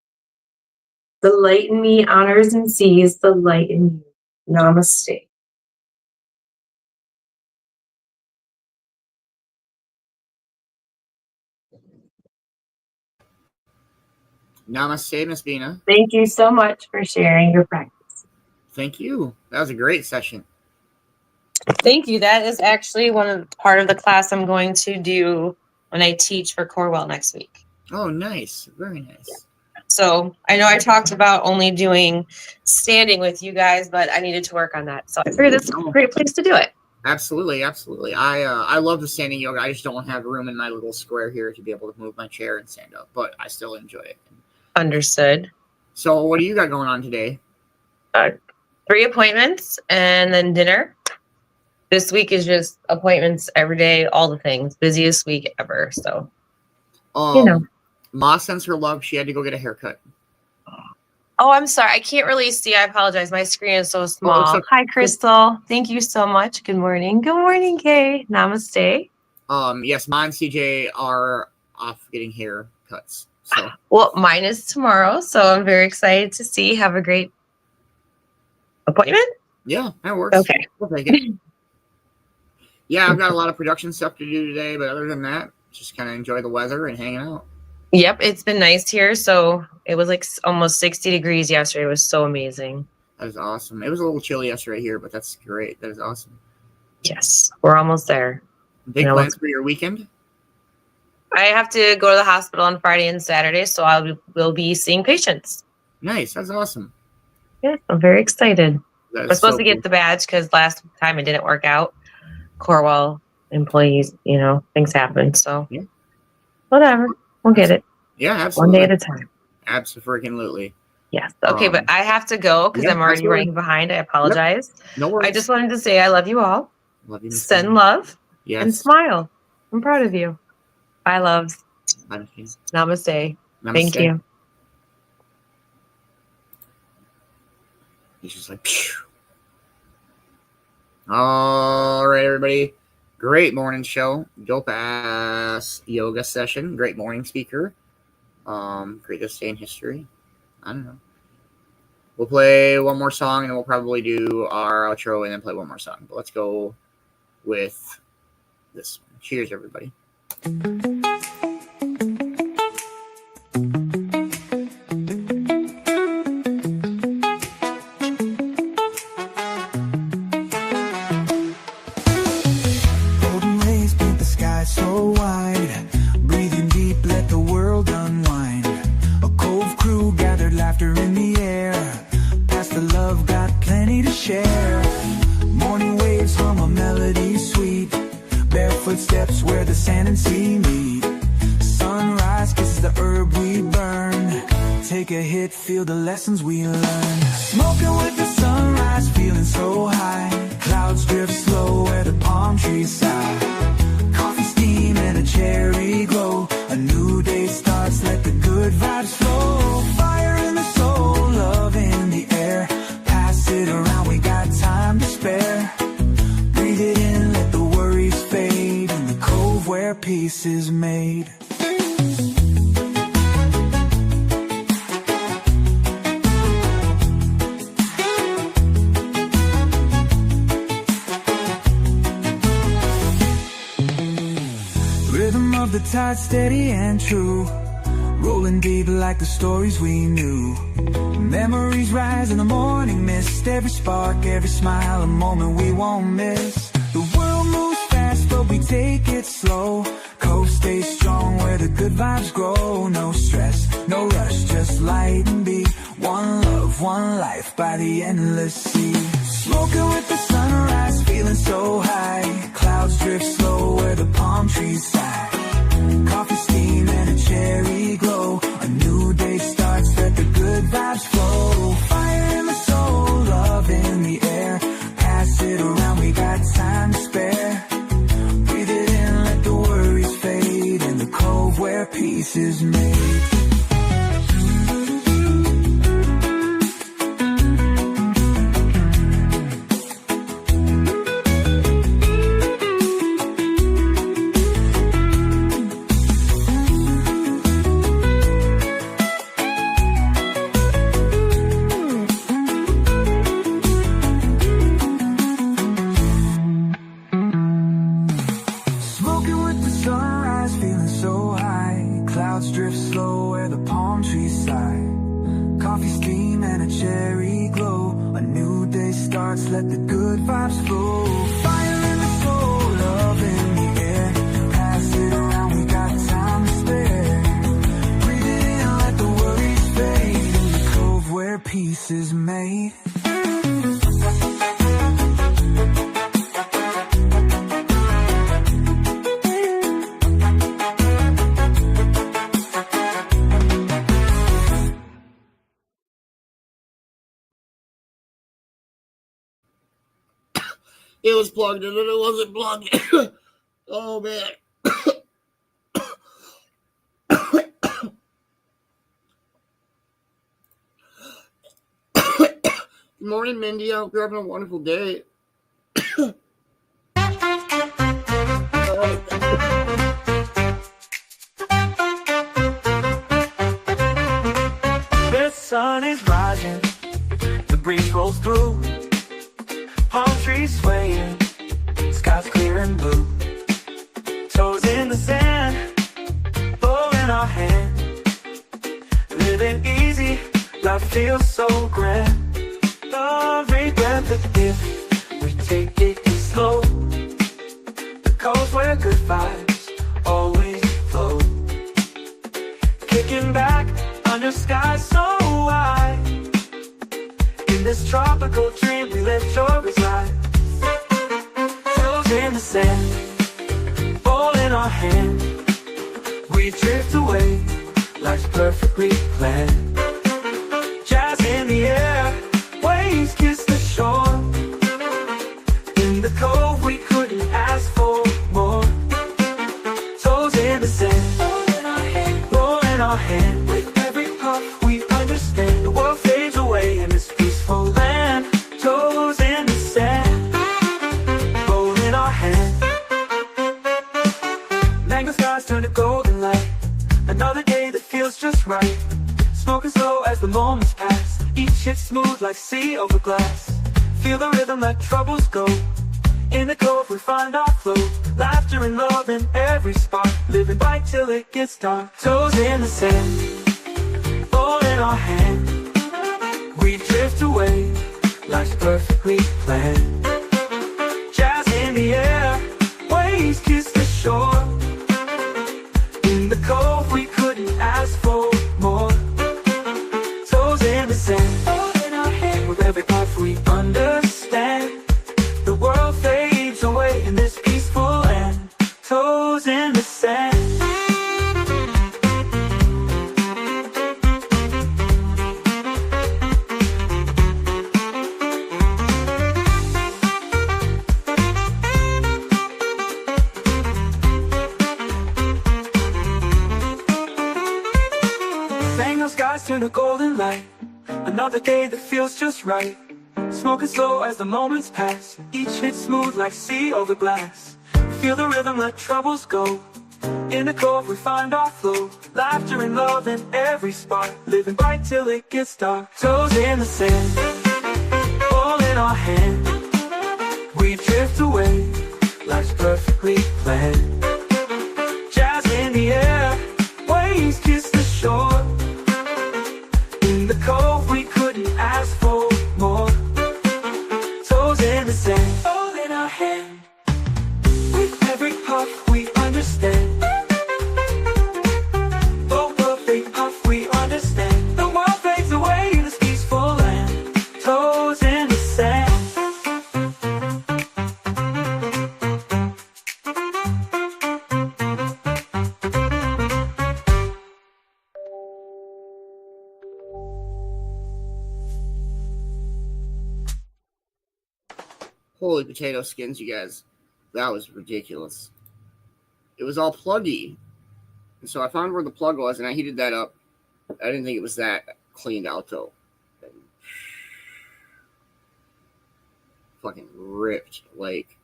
The light in me honors and sees the light in you. Namaste. Namaste, Miss Bina. Thank you so much for sharing your practice. Thank you. That was a great session. Thank you. That is actually part of the class I'm going to do when I teach for Corewell next week. Oh, nice. Very nice. So I know I talked about only doing standing with you guys, but I needed to work on that. So I figured this is a great place to do it. Absolutely, absolutely. I love the standing yoga. I just don't have room in my little square here to be able to move my chair and stand up, but I still enjoy it. Understood. So what do you got going on today? 3 appointments and then dinner. This week is just appointments every day, all the things. Busiest week ever. So, Ma sends her love. She had to go get a haircut. Oh, I'm sorry. I can't really see. I apologize. My screen is so small. okay. Hi, Crystal. Thank you so much. Good morning. Good morning, Kay. Namaste. Yes, Ma and CJ are off getting haircuts. So, well, mine is tomorrow, so I'm very excited to see. Have a great appointment. Yeah, that works. Okay. We'll take it. Yeah, I've got a lot of production stuff to do today, but other than that, just kind of enjoy the weather and hanging out. Yep, it's been nice here. So it was like almost 60 degrees yesterday. It was so amazing. That is awesome. It was a little chilly yesterday here, but that's great. That is awesome. Yes, we're almost there. Big plans for your weekend? I have to go to the hospital on Friday and Saturday, so will be seeing patients. Nice. That's awesome. Yeah, I'm very excited. I'm supposed to get the badge because last time it didn't work out. Corewell employees, things happen. So whatever, we'll get it. Yeah, absolutely. One day at a time. Absolutely. Yes. Okay, but I have to go because I'm already running behind. I apologize. Yep. No worries. I just wanted to say I love you all. Love you. Send love. Yes. And smile. I'm proud of you. Bye, loves. Namaste. Namaste. Thank you. He's just like, phew. All right, everybody. Great morning show. Dope ass yoga session. Great morning speaker. Greatest day in history. I don't know. We'll play one more song and then we'll probably do our outro and then play one more song. But let's go with this one. Cheers, everybody. Golden rays paint the sky so wide. Breathing deep, let the world unwind. A Cove Crew gathered laughter in the air. Pass the love, got plenty to share. Morning waves hum a melody sweet. Barefoot steps where the sand and sea meet. Sunrise kisses the herb we burn. Take a hit, feel the lessons we learn. Smoking with the sunrise, feeling so high. Clouds drift slow where the palm trees sigh. Coffee steam and a cherry glow. A new day starts, let the good vibes flow. Fire in the soul, love in the air. Pass it around, we got time to spare. Breathe it in, let the worries fade. In the cove where peace is made. Rhythm of the tide, steady and true. Rolling deep like the stories we knew. Memories rise in the morning mist. Every spark, every smile, a moment we won't miss. The world moves fast, but we take it slow. Cove stays strong where the good vibes grow. No stress, no rush, just light and beat. One love, one life by the endless sea. Smoking with the sunrise, feeling so high. Clouds drift slow where the palm trees sigh. Coffee steam and a cherry glow. A new day starts, let the good vibes flow. Fire in the soul, love in the air. Pass it around, we got time to spare. Breathe it in, let the worries fade. In the cove where peace is made. Smoking with the sunrise, feeling so high. Clouds drift slow where the palm trees sigh. Coffee steam and a cherry glow. A new day starts, let the good vibes flow. Fire in the soul, love in the air. Pass it around, we got time to spare. Breathe it in, let the worries fade. In the cove where peace is made. It was plugged and then it wasn't plugged. Oh, man. Good morning, Mindy. I hope you're having a wonderful day. The sun is rising, the breeze rolls through. Palm trees swaying, sky's clear and blue. Toes in the sand, bowl in our hand. Living easy, life feels so grand. Don't regret the gift, we take it slow. The coast where good vibes always flow. Kicking back under skies so wide. In this tropical dream we let joy reside. Toes in the sand, ball in our hand. We drift away, life's perfectly planned. Jazz in the air, waves kiss the shore. In the cove we couldn't ask for more. Toes in the sand, ball in our hand. With every puff we understand the world fades away in this peaceful land. Toes in the sand, bowl in our hand. Mango skies turn to golden light. Another day that feels just moments pass. Each hit smooth like sea over glass. Feel the rhythm, let troubles go. In the cove we find our flow. Laughter and love in every spark. Living bright till it gets dark. Toes in the sand, all in our hand. We drift away, life's perfectly planned. Jazz in the air, waves kiss the shore. In the cove we couldn't ask for more. Toes in the sand, all in our hand. With every path we understand. The world fades away in this peaceful land. Toes in the sand. Bang those skies turn to golden light. Another day that feels just right. Smoking slow as the moments pass. Each hit smooth like sea over glass. Feel the rhythm, let troubles go. In the cove we find our flow. Laughter and love in every spark. Living bright till it gets dark. Toes in the sand, all in our hand. We drift away, life's perfectly planned. Jazz in the air, waves kiss the shore. In the cove we couldn't ask for more. Toes in the sand, all in our hand. With every puff we understand. Oh, every puff we understand. The world fades away in this peaceful land. Toes in the sand. Holy potato skins, you guys. That was ridiculous. It was all pluggy. And so I found where the plug was, and I heated that up. I didn't think it was that cleaned out, though. Fucking ripped. Like,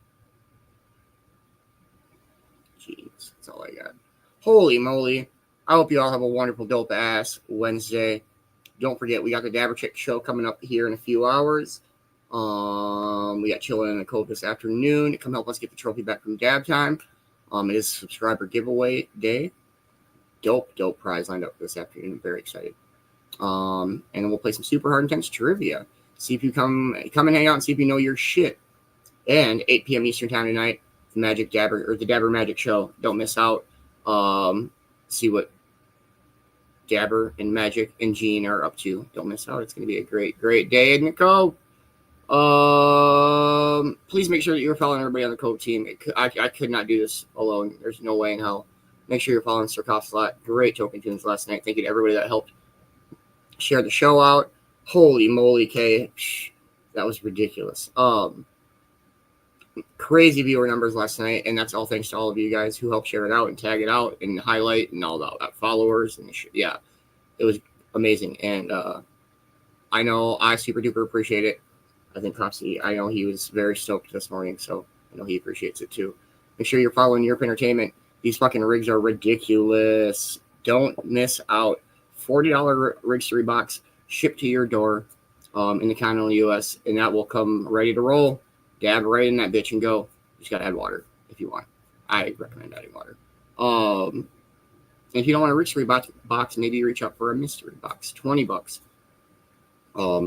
jeez, that's all I got. Holy moly. I hope you all have a wonderful, dope-ass Wednesday. Don't forget, we got the Dabber Chick show coming up here in a few hours. We got Chillin' in the Cove this afternoon. Come help us get the trophy back from Dab Time. It is subscriber giveaway day. Dope prize lined up this afternoon. I'm very excited. And then we'll play some super hard intense trivia. See if you come and hang out and see if you know your shit. And 8 p.m. Eastern time tonight, the Dabber Magic Show. Don't miss out. See what Dabber and Magic and Gene are up to. Don't miss out. It's going to be a great day in the Cove. Please make sure that you're following everybody on the Cove team. I could not do this alone. There's no way in hell. Make sure you're following Sirkoff Slot. Great token tunes last night. Thank you to everybody that helped share the show out. Holy moly, Kay. That was ridiculous. Crazy viewer numbers last night, and that's all thanks to all of you guys who helped share it out and tag it out and highlight and all that followers and yeah, it was amazing. And I know I super duper appreciate it. I think Propsy, I know he was very stoked this morning, so I know he appreciates it too. Make sure you're following Europe Entertainment. These fucking rigs are ridiculous. Don't miss out. $40 rigs 3 box shipped to your door in the continental U.S., and that will come ready to roll. Dab right in that bitch and go. You just got to add water if you want. I recommend adding water. If you don't want a Rich 3 box, maybe you reach out for a mystery box. $20.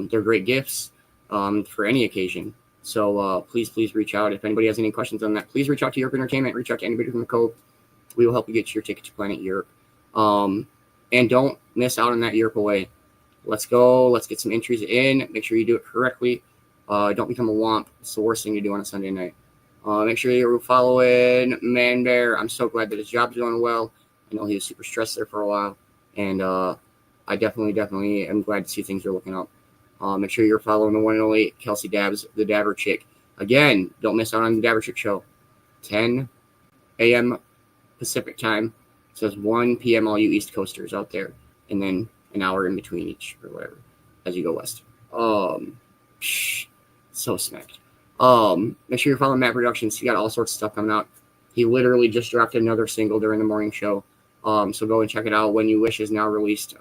They're great gifts for any occasion. So please reach out. If anybody has any questions on that, please reach out to Europe Entertainment. Reach out to anybody from the Cove. We will help you get your ticket to Planet Europe. And don't miss out on that Europe away. Let's go. Let's get some entries in. Make sure you do it correctly. Don't become a womp. It's the worst thing to do on a Sunday night. Make sure you're following Man-Bear. I'm so glad that his job's going well. I know he was super stressed there for a while. And I definitely am glad to see things are looking up. Make sure you're following the one and only Kelsey Dabbs, the Dabber Chick. Again, don't miss out on the Dabber Chick show. 10 a.m. Pacific time. It says 1 p.m. all you East Coasters out there. And then an hour in between each or whatever as you go west. So smacked. Make sure you're following Matt Productions. He got all sorts of stuff coming out. He literally just dropped another single during the morning show. So go and check it out. When You Wish is now released.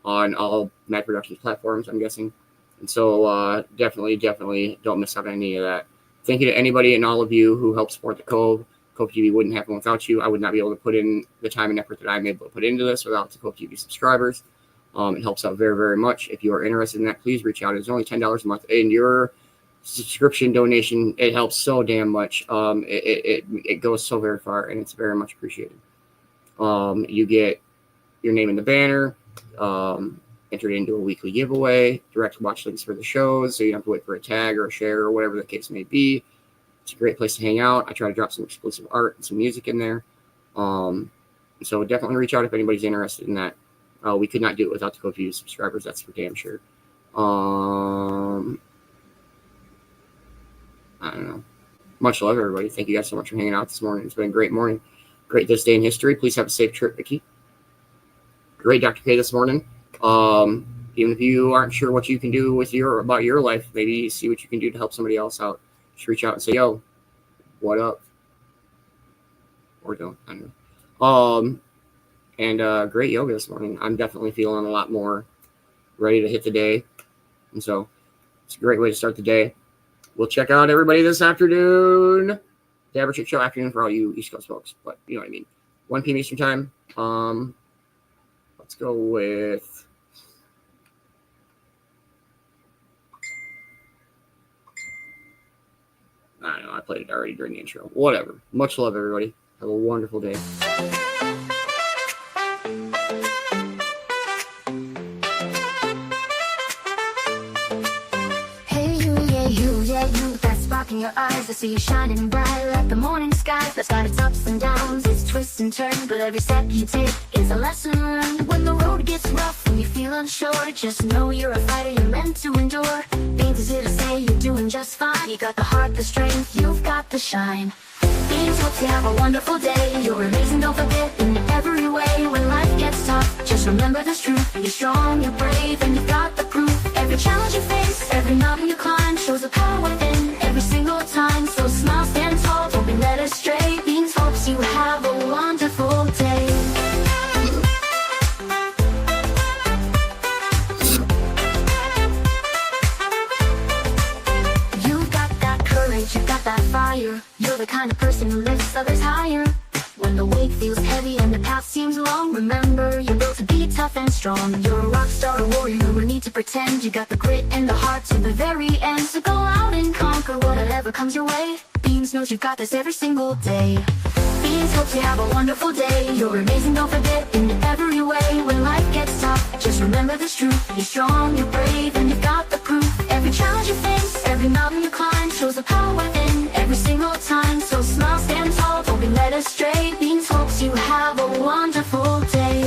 on all Mad Productions platforms, I'm guessing. And so definitely don't miss out on any of that. Thank you to anybody and all of you who help support the Cove. Cove TV wouldn't happen without you. I would not be able to put in the time and effort that I'm able to put into this without the Cove TV subscribers. It helps out very, very much. If you are interested in that, please reach out. It's only $10 a month. And your subscription donation, it helps so damn much. It goes so very far, and it's very much appreciated. You get your name in the banner, entered into a weekly giveaway, direct watch links for the shows, so you don't have to wait for a tag or a share or whatever the case may be. It's a great place to hang out. I try to drop some exclusive art and some music in there. So definitely reach out if anybody's interested in that. We could not do it without the Cove TV subscribers, that's for damn sure. I don't know. Much love, everybody. Thank you guys so much for hanging out this morning. It's been a great morning. Great this day in history. Please have a safe trip, Vicki. Great Dr. K this morning. Even if you aren't sure what you can do with about your life, maybe see what you can do to help somebody else out. Just reach out and say, yo, what up? Or don't. I don't know. And great yoga this morning. I'm definitely feeling a lot more ready to hit the day. And so it's a great way to start the day. We'll check out everybody this afternoon. The Average Chick Show afternoon for all you East Coast folks. But you know what I mean. 1 p.m. Eastern time. Let's go with... I don't know. I played it already during the intro. Whatever. Much love, everybody. Have a wonderful day. In your eyes, I see you shining bright like the morning sky. That's got its ups and downs, its twists and turns, but every step you take is a lesson learned. When the road gets rough, when you feel unsure, just know you're a fighter, you're meant to endure. Beanz is here to say you're doing just fine. You got the heart, the strength, you've got the shine. Beanz hopes you have a wonderful day. You're amazing, don't forget, in every way. When life gets tough, just remember this truth. You're strong, you're brave, and you've got the proof. Every challenge you face, every mountain you climb, shows the power within every single time. So smile, stand tall, don't be led astray. Beanz hopes you have a wonderful day. You've got that courage, you've got that fire. You're the kind of person who lifts others higher. When the weight feels heavy and the path seems long, remember you're built to be tough and strong. You're a rock star, a warrior, no need to pretend. You got the grit and the heart to the very end. So go out and conquer whatever comes your way. Beanz knows you've got this every single day. Beanz hopes you have a wonderful day. You're amazing, don't forget, in every way. When life gets tough, just remember this truth. You're strong, you're brave, and you've got the proof. Every challenge you face, every mountain you climb, shows the power within every single time. So smile, stand tall, don't be led astray. Beanz hopes you have a wonderful day.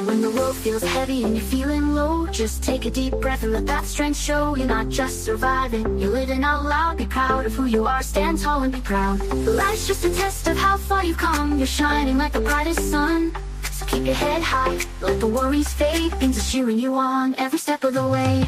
When the road feels heavy and you're feeling low, just take a deep breath and let that strength show. You're not just surviving, you're living out loud. Be proud of who you are, stand tall and be proud. Life's just a test of how far you've come. You're shining like the brightest sun. So keep your head high, let the worries fade. Beanz is cheering you on every step of the way.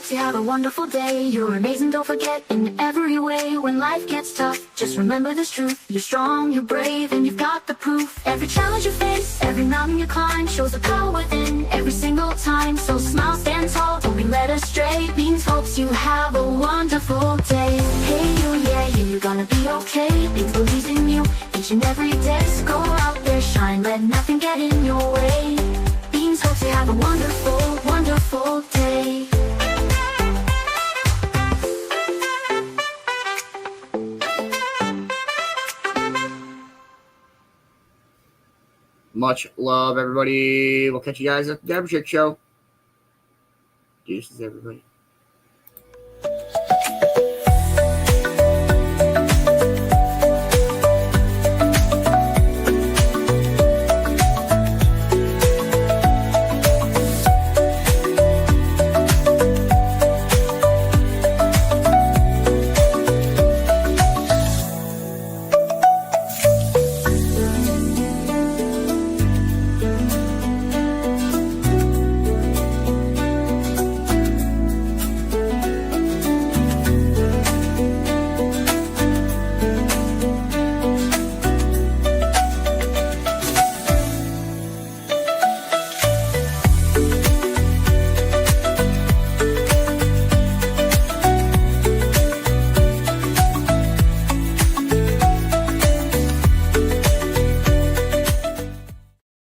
You have a wonderful day. You're amazing, don't forget, in every way. When life gets tough, just remember this truth. You're strong, you're brave, and you've got the proof. Every challenge you face, every mountain you climb, shows the power within every single time. So smile, stand tall, don't be led astray. Beanz hopes you have a wonderful day. Hey you, yeah, you're gonna be okay. Beanz believes in you each and every day. So go out there, shine, let nothing get in your way. Beanz hopes you have a wonderful, wonderful day. Much love, everybody. We'll catch you guys at the Average Chick Show. Deuces, everybody.